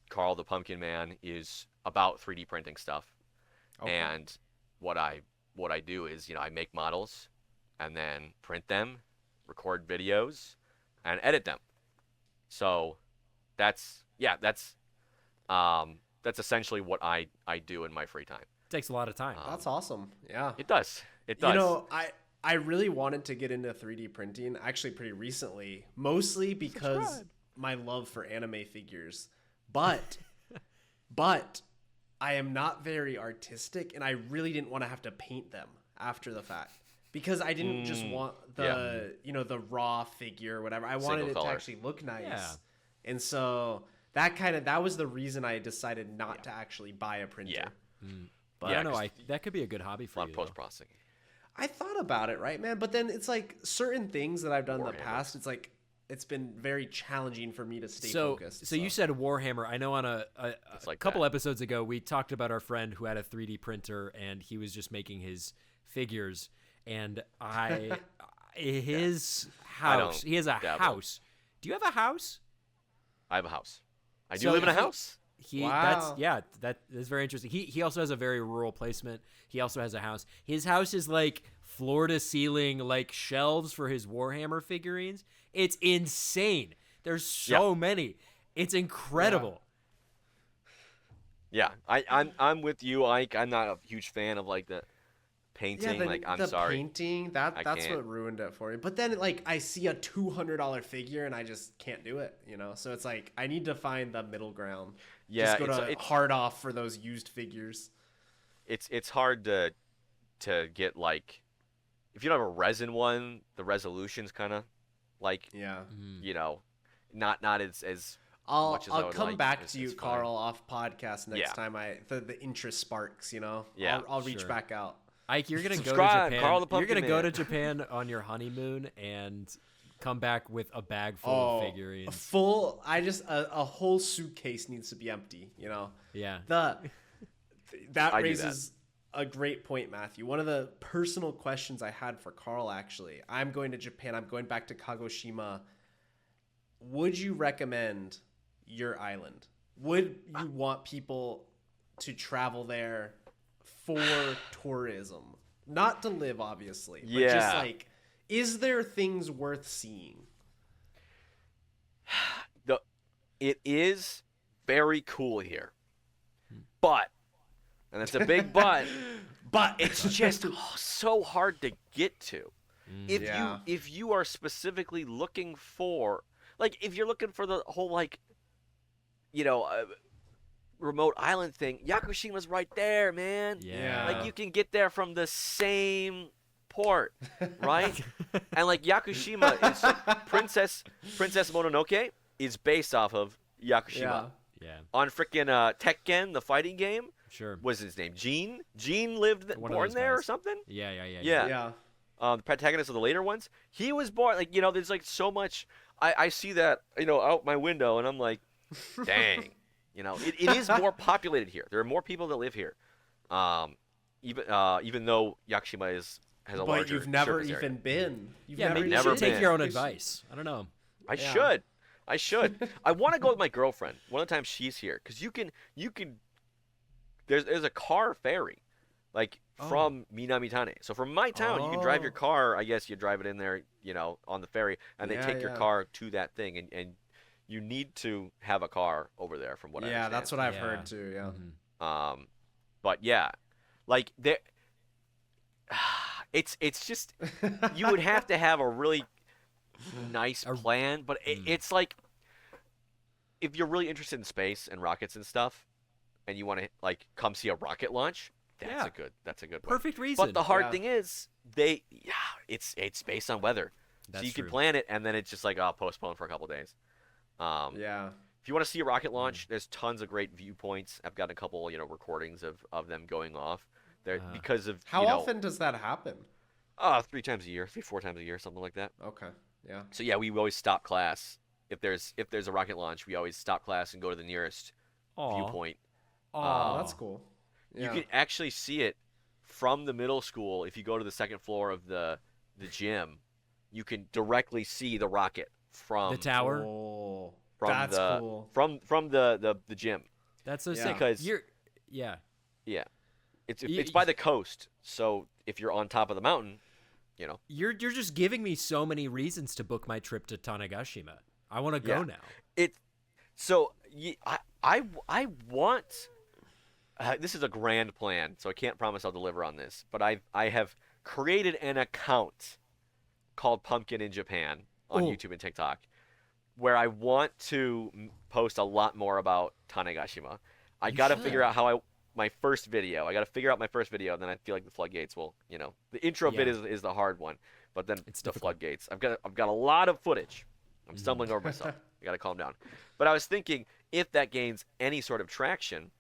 Carl the Pumpkin Man, is about 3D printing stuff. Okay. And what I do is I make models, and then print them, record videos, and edit them. So that's essentially what I do in my free time. Takes a lot of time. That's awesome. Yeah. It does. It does. I really wanted to get into 3D printing actually pretty recently, mostly because my love for anime figures. But I am not very artistic, and I really didn't want to have to paint them after the fact, because I didn't just want the the raw figure or whatever. I wanted it to actually look nice. Yeah. And so that was the reason I decided not to actually buy a printer. Yeah. But I don't know, that could be a good hobby for you. Post-processing. I thought about it, right, man? But then it's like certain things that I've done in the past, it's like it's been very challenging for me to stay focused. So you said Warhammer. I know on a couple episodes ago we talked about our friend who had a 3D printer and he was just making his figures, and his house. He has a house. Do you have a house? I have a house. I do live in a house. That is very interesting. He also has a very rural placement. He also has a house. His house is like floor to ceiling, like shelves for his Warhammer figurines. It's insane. There's so many. It's incredible. Yeah, I'm with you, Ike. I'm not a huge fan of like the painting. I'm sorry. Painting, that's what ruined it for me. But then I see a $200 figure and I just can't do it, So it's like I need to find the middle ground. Yeah, just go to hard off for those used figures. It's hard to get if you don't have a resin one, the resolution's kind of not as I'll much as I would come like. back to you, Carl, off podcast next time the interest sparks. Yeah, I'll reach back out. Ike, you're gonna go to Japan. Carl the You're gonna Pumpkin go Man. to Japan on your honeymoon and come back with a bag full of figurines. A whole suitcase needs to be empty. Yeah. That raises a great point, Matthew. One of the personal questions I had for Carl, actually. I'm going to Japan. I'm going back to Kagoshima. Would you recommend your island? Would you want people to travel there for tourism? Not to live, obviously. But just is there things worth seeing? It is very cool here. But, and it's a big but, but it's just so hard to get to. If you are specifically looking for, if you're looking for the whole, remote island thing, Yakushima's right there, man. Yeah. You can get there from the same port, right? And Yakushima is Princess Mononoke is based off of Yakushima. Yeah. On freaking Tekken, the fighting game. Sure. What's his name? Gene? Gene born there or something? Yeah. The protagonist of the later ones. He was born there's so much. I see that out my window and I'm like, dang. It is more populated here. There are more people that live here. Even though Yakushima has a larger. But you've never even aren. Been. Maybe you should take your own advice. I don't know. I should. I want to go with my girlfriend one of the times she's here, because you can. There's a car ferry, from Minamitane. So from my town, you can drive your car. I guess you drive it in there, on the ferry, and they take your car to that thing, and you need to have a car over there, from what I understand. Yeah, that's what I've heard too. Yeah. Mm-hmm. But yeah, there. It's just you would have to have a really nice plan, but it's if you're really interested in space and rockets and stuff, and you want to come see a rocket launch, that's a good point. Perfect reason. But the hard thing is it's based on weather, so you can plan it, and then it's just postpone for a couple days. If you want to see a rocket launch, there's tons of great viewpoints. I've got a couple recordings of them going off there because of how often does that happen? 3 times a year, 4 times a year, something like that. Okay. Yeah. So yeah, we always stop class if there's a rocket launch. We always stop class and go to the nearest viewpoint. Oh, that's cool. You can actually see it from the middle school. If you go to the second floor of the gym, you can directly see the rocket from the tower. Oh, that's cool. From the gym. That's so sick. Because yeah. It's by the coast. So if you're on top of the mountain, you're just giving me so many reasons to book my trip to Tanegashima. I want to go now. I want. This is a grand plan, so I can't promise I'll deliver on this. But I have created an account called Pumpkin in Japan on YouTube and TikTok, where I want to post a lot more about Tanegashima. I got to figure out my first video, and then I feel like the floodgates will, the intro bit is the hard one, but then it's the floodgates. I've got a lot of footage. I'm stumbling over myself. I got to calm down. But I was thinking, if that gains any sort of traction,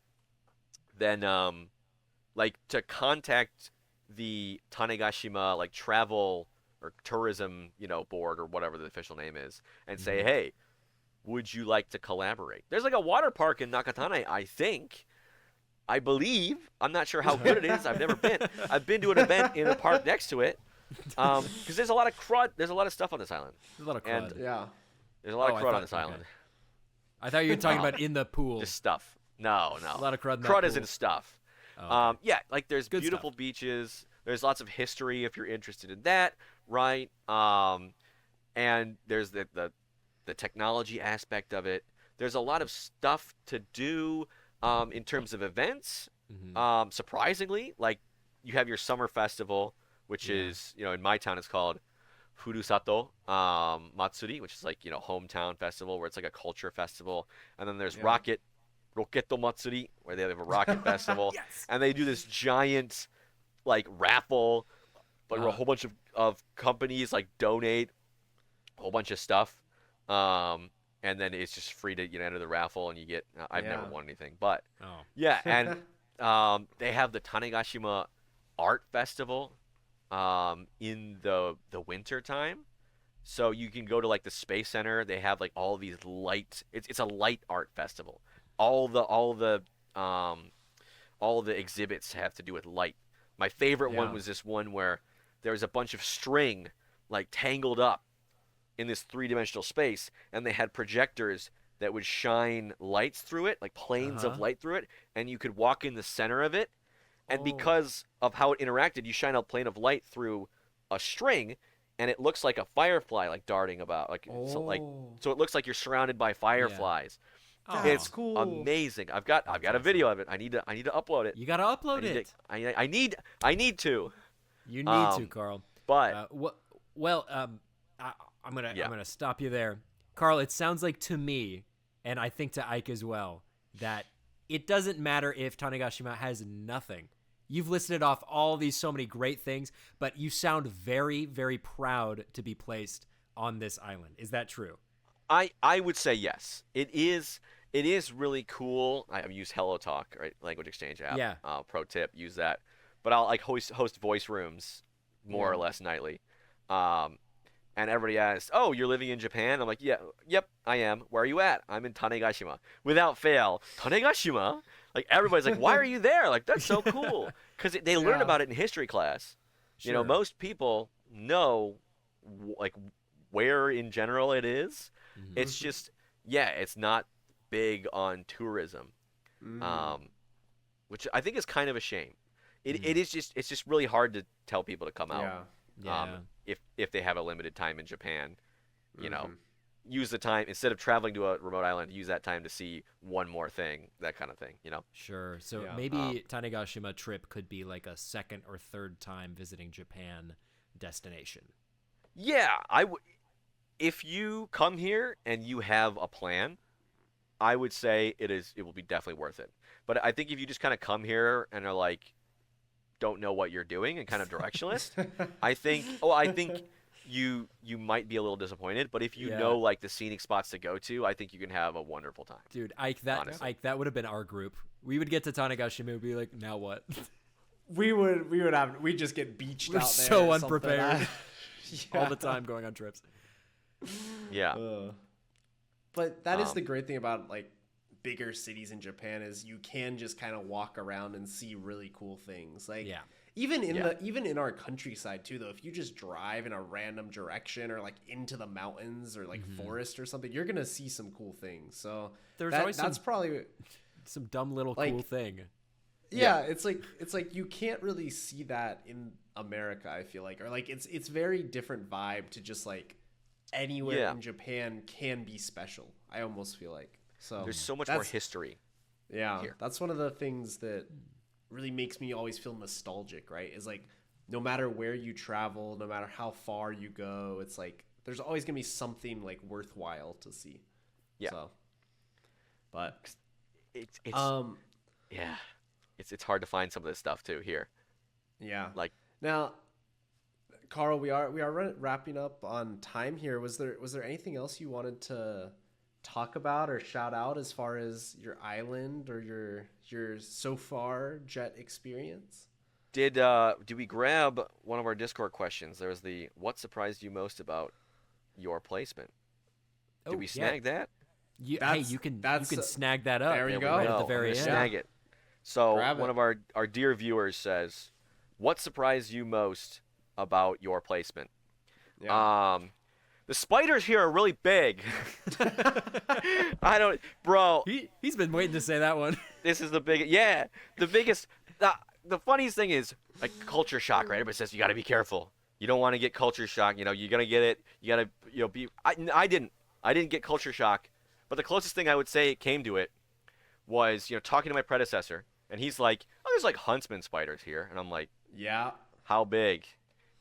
then to contact the Tanegashima travel or tourism board or whatever the official name is, and say, hey, would you like to collaborate? There's a water park in Nakatane, I believe. I'm not sure how good it is. I've never been. I've been to an event in a park next to it. Because there's a lot of crud. There's a lot of stuff on this island. There's a lot of crud. There's a lot of crud on this island. I thought you were talking about in the pool. Just stuff. No. A lot of crud in Crud isn't stuff. Oh, okay. There's good beautiful stuff. Beaches. There's lots of history if you're interested in that, right? And there's the technology aspect of it. There's a lot of stuff to do in terms of events. Surprisingly, you have your summer festival, which is, in my town it's called Furusato Matsuri, which is hometown festival, where it's a culture festival. And then there's Roketo Matsuri, where they have a rocket festival. Yes. And they do this giant raffle, where a whole bunch of companies donate a whole bunch of stuff. And then it's just free to enter the raffle, and you get. I've never won anything, but and they have the Tanegashima Art Festival in the winter time, so you can go to the Space Center. They have all these light. It's a light art festival. All the exhibits have to do with light. My favorite one was this one where there was a bunch of string tangled up in this 3-dimensional space, and they had projectors that would shine lights through it, planes of light through it, and you could walk in the center of it, and because of how it interacted, you shine a plane of light through a string, and it looks like a firefly darting about, so it looks like you're surrounded by fireflies. It's cool. Amazing. I've got a video of it. I need to upload it. You gotta upload it. I need to. You need to, Carl. But I'm gonna stop you there, Carl. It sounds like to me, and I think to Ike as well, that it doesn't matter if Tanegashima has nothing. You've listed off all these so many great things, but you sound very, very proud to be placed on this island. Is that true? I would say yes. It is really cool. I use HelloTalk, right? Language exchange app. Yeah. Pro tip, use that. But I'll host voice rooms more or less nightly. And everybody asks, "Oh, you're living in Japan?" I'm like, "Yep, I am. Where are you at?" I'm in Tanegashima. Without fail, Tanegashima. Everybody's like, "Why are you there?" That's so cool, because they learn about it in history class. Sure. Most people know where in general it is. Mm-hmm. It's just, it's not big on tourism, which I think is kind of a shame. It's just really hard to tell people to come out. If they have a limited time in Japan, use the time instead of traveling to a remote island. Use that time to see one more thing, that kind of thing. Sure. So maybe Tanegashima trip could be a second or third time visiting Japan destination. Yeah, I would. If you come here and you have a plan, I would say it will be definitely worth it. But I think if you just kind of come here and are don't know what you're doing and kind of directionless, I think you might be a little disappointed. But if you know the scenic spots to go to, I think you can have a wonderful time. Dude, Ike, that would have been our group. We would get to Tanegashima and be like, now what? we'd just get beached We're out there. so unprepared. All the time going on trips. Yeah. But that is the great thing about like bigger cities in Japan is you can just kind of walk around and see really cool things. Like even in our countryside too, though, if you just drive in a random direction or like into the mountains or like forest or something, you're gonna see some cool things. So that's probably some dumb little cool thing. Yeah, it's like you can't really see that in America, I feel like, or like it's very different vibe to just like anywhere in Japan can be special. I almost feel like there's so much more history. Yeah, here. That's one of the things that really makes me always feel nostalgic. Right, is like no matter where you travel, no matter how far you go, it's like there's always gonna be something like worthwhile to see. Yeah, but it's It's hard to find some of this stuff too here. Yeah. Like now, Carl, we are wrapping up on time here. Was there anything else you wanted to talk about or shout out as far as your island or your so far jet experience? Did we grab one of our Discord questions? There was the what surprised you most about your placement? Did we snag that? You can snag that up. There you go. Right at the very end. Snag it. So one of our dear viewers says, "What surprised you most about your placement?" Yeah. The spiders here are really big. Bro. He's been waiting to say that one. This is the biggest. Yeah, the biggest. The funniest thing is like culture shock, right? Everybody says you got to be careful. You don't want to get culture shock. You know, you're gonna get it. You gotta, be. I didn't get culture shock, but the closest thing I would say it came to it was talking to my predecessor. And he's like, "Oh, there's like huntsman spiders here," and I'm like, "Yeah, how big?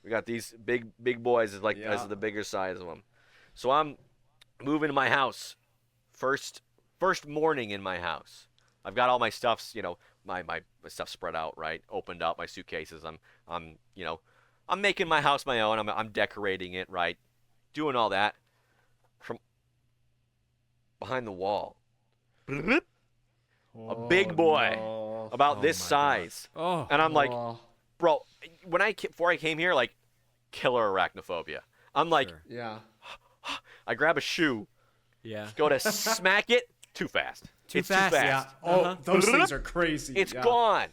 We got these big boys as the bigger size of them." So I'm moving to my house, first morning in my house. I've got all my stuffs, my stuff spread out, right, opened up, my suitcases. I'm making my house my own. I'm decorating it, right, doing all that. From behind the wall, a big boy. About this size. And I'm like, bro, before I came here, like, killer arachnophobia. I'm like, I grab a shoe. Yeah. Go to smack it. Too fast. Too fast. Yeah. Oh, those things are crazy. It's gone.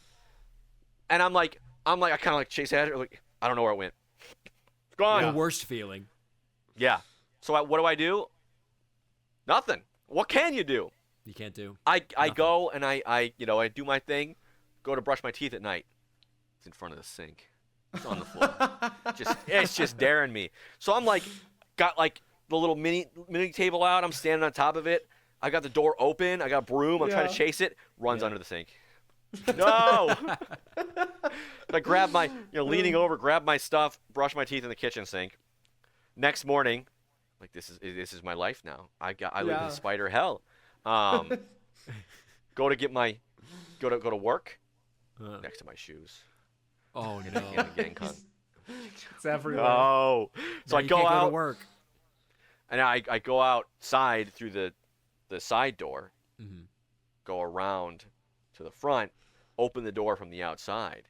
And I'm like, I kind of like chase at it. Like, I don't know where it went. It's gone. The worst feeling. Yeah. So what do? Nothing. What can you do? You can't do. I go and I do my thing, go to brush my teeth at night. It's in front of the sink. It's on the floor. It's just daring me. So I'm like, got like the little mini table out. I'm standing on top of it. I got the door open. I got a broom. I'm trying to chase it. Runs under the sink. No. I grab my, leaning over, grab my stuff, brush my teeth in the kitchen sink. Next morning, like this is my life now. I live in spider hell. Go to work next to my shoes. Oh no! It's everywhere. Oh, so I go out to work, and I go outside through the side door, go around to the front, open the door from the outside.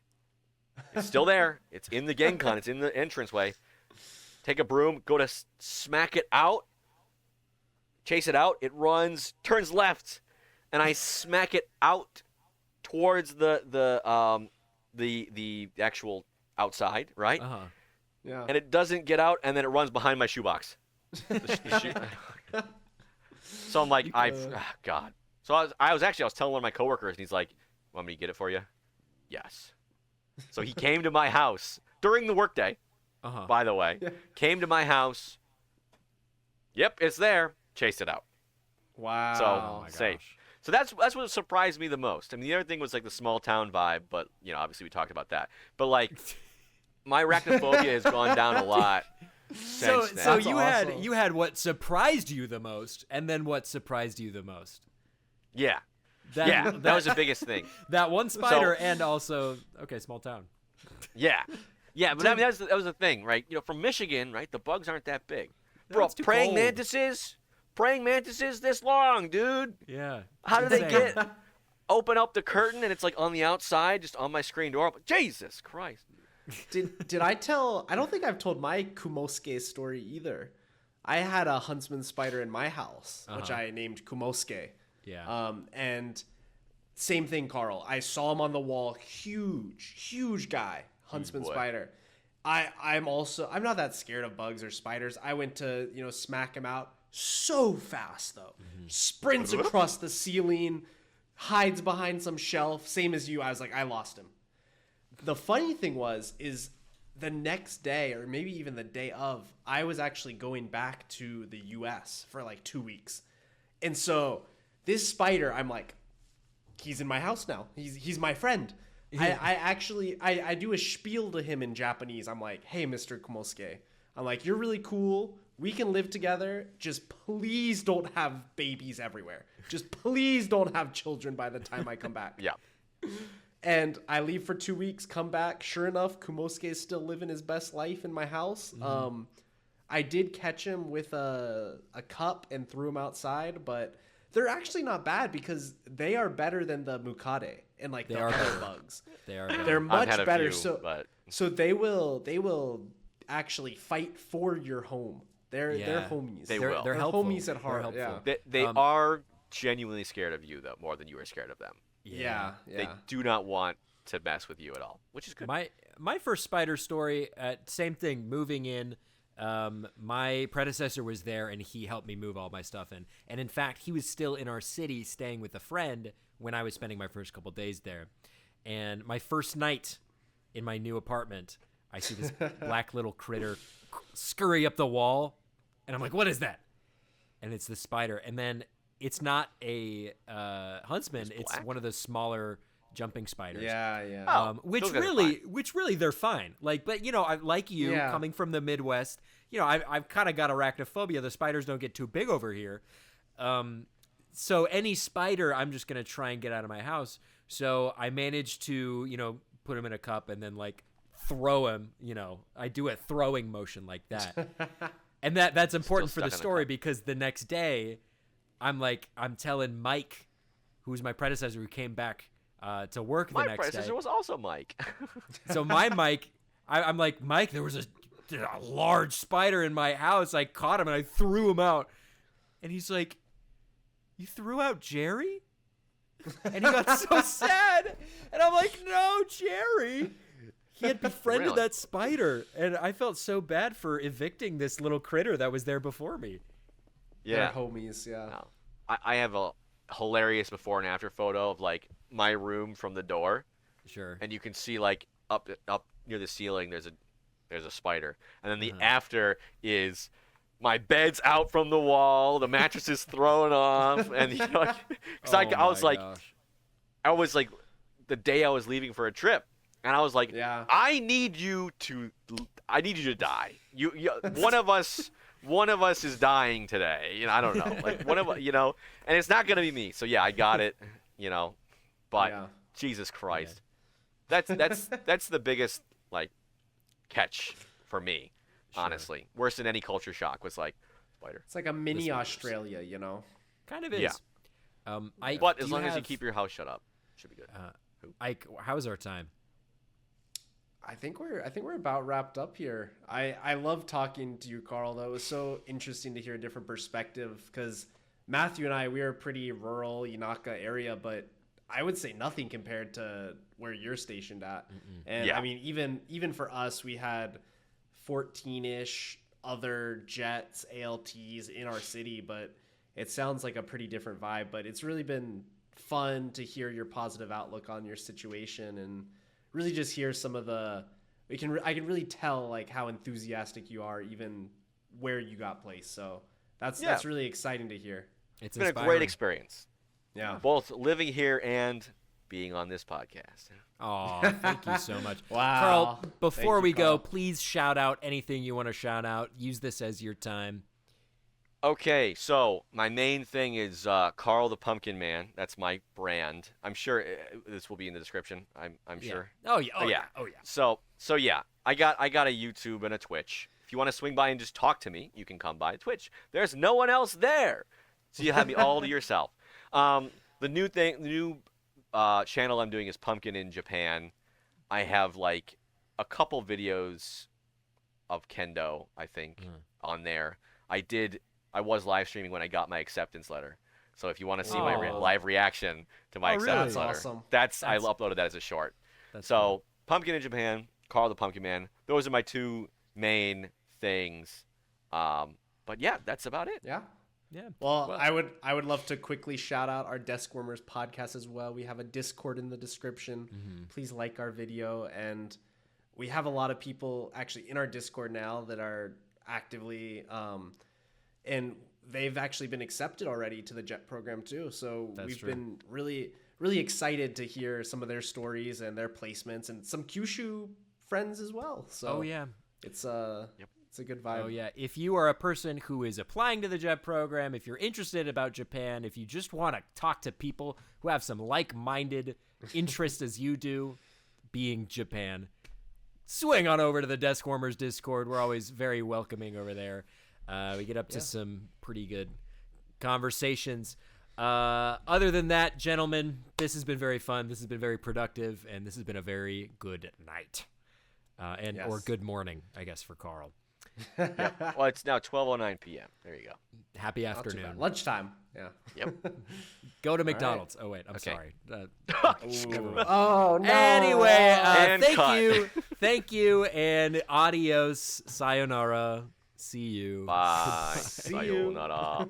It's still there. It's in the Genkan. It's in the entranceway. Take a broom, go to smack it out. Chase it out. It runs, turns left, and I smack it out towards the actual outside, right? Yeah. And it doesn't get out, and then it runs behind my shoebox. So I'm like, God. So I was telling one of my coworkers, and he's like, "Want me to get it for you?" Yes. So he came to my house during the workday. By the way, came to my house. Yep, it's there. Chased it out. Wow. So safe. So that's what surprised me the most. I mean, the other thing was like the small town vibe, but obviously we talked about that. But like, my arachnophobia has gone down a lot. So you had what surprised you the most, and then what surprised you the most. Yeah. That was the biggest thing. That one spider, and also small town. Yeah. Yeah, but I mean that was the thing, right? From Michigan, right? The bugs aren't that big. Bro, praying mantises this long, dude. Yeah. How did they get? open up the curtain and it's like on the outside, just on my screen door. I'm like, Jesus Christ. Did I don't think I've told my Kumosuke story either. I had a huntsman spider in my house, which I named Kumosuke. Yeah. And same thing, Carl. I saw him on the wall. Huge guy. Huntsman spider. I'm not that scared of bugs or spiders. I went to, smack him out so fast though. Sprints across the ceiling, hides behind some shelf. Same as you. I was like, I lost him. The funny thing is the next day, or maybe even the day of, I was actually going back to the US for like 2 weeks. And so this spider, I'm like, he's in my house now. He's my friend. I do a spiel to him in Japanese. I'm like, hey, Mr. Kumosuke. I'm like, you're really cool. We can live together. Just please don't have babies everywhere. Just please don't have children by the time I come back. Yeah. And I leave for 2 weeks, come back. Sure enough, Kumosuke is still living his best life in my house. I did catch him with a cup and threw him outside, but they're actually not bad because they are better than the mukade and like the other bugs. They're much better. So they will actually fight for your home. They're homies. They're helpful. Homies at heart. Helpful. Yeah. They are genuinely scared of you though, more than you are scared of them. Yeah. They do not want to mess with you at all, which is good. My first spider story, same thing, moving in. My predecessor was there and he helped me move all my stuff in. And in fact, he was still in our city staying with a friend when I was spending my first couple days there. And my first night in my new apartment, I see this black little critter scurry up the wall. And I'm like, what is that? And it's the spider. And then it's not a huntsman. It's one of the smaller jumping spiders. Yeah. Which really they're fine. But I like you coming from the Midwest, I've kind of got arachnophobia. The spiders don't get too big over here. So any spider, I'm just going to try and get out of my house. So I managed to, put him in a cup and then throw him, I do a throwing motion like that. And that's important for the story because the next day I'm telling Mike, who's my predecessor who came back to work the next day. My predecessor was also Mike. So my Mike, I'm like, Mike, there was a large spider in my house. I caught him and I threw him out. And he's like, you threw out Jerry? And he got so sad. And I'm like, no, Jerry. He had befriended that spider. And I felt so bad for evicting this little critter that was there before me. Yeah. They're homies, yeah. No. I have a hilarious before and after photo of my room from the door. Sure. And you can see up near the ceiling there's a spider. And then the after is my bed's out from the wall, the mattress is thrown off, and I was like the day I was leaving for a trip, and I was like, I need you to die. You one of us is dying today. I don't know. And it's not gonna be me. So I got it. But Jesus Christ, that's the biggest catch for me. Sure. Honestly, worse than any culture shock was spider. It's like a mini Australia, Kind of is. Yeah. But as long as you keep your house shut up, should be good. Ike, how's our time? I think we're about wrapped up here. I love talking to you, Carl. That was so interesting to hear a different perspective because Matthew and we are pretty rural Inaka area, but I would say nothing compared to where you're stationed at. And I mean, even for us, we had 14-ish other jets, ALTs in our city, but it sounds like a pretty different vibe. But it's really been fun to hear your positive outlook on your situation and really just hear some of I can really tell how enthusiastic you are even where you got placed. So that's really exciting to hear. It's been a great experience. Yeah. Both living here and being on this podcast. Oh, thank you so much. Wow. Carl, before we go, please shout out anything you want to shout out. Use this as your time. Okay, so my main thing is Carl the Pumpkin Man. That's my brand. I'm sure this will be in the description. I'm sure. Oh yeah. So I got a YouTube and a Twitch. If you want to swing by and just talk to me, you can come by Twitch. There's no one else there, so you have me all to yourself. The new channel I'm doing is Pumpkin in Japan. I have like a couple videos of kendo, I think, on there. I was live streaming when I got my acceptance letter. So if you want to see my live reaction to my acceptance letter, awesome. I uploaded that as a short. So cool. Pumpkin in Japan, Carl the Pumpkin Man. Those are my two main things. But yeah, that's about it. Yeah. Yeah. Well, I would love to quickly shout out our Deskwarmers podcast as well. We have a Discord in the description. Mm-hmm. Please like our video, and we have a lot of people actually in our Discord now that are actively and they've actually been accepted already to the JET program too. So we've been really excited to hear some of their stories and their placements, and some Kyushu friends as well. So it's it's a good vibe. Oh yeah, if you are a person who is applying to the JET program, if you're interested about Japan, if you just want to talk to people who have some like-minded interest as you do, being Japan, swing on over to the Deskwarmers Discord. We're always very welcoming over there. We get up to some pretty good conversations. Other than that, gentlemen, this has been very fun. This has been very productive, and this has been a very good night. Or good morning, I guess, for Carl. Yep. Well, it's now 12:09 p.m. There you go. Happy afternoon. Lunchtime. Yeah. Yep. Go to McDonald's. Right. Oh, wait. I'm sorry. Oh, no. Anyway, thank you, and adios. Sayonara. See you. Bye. Sayonara.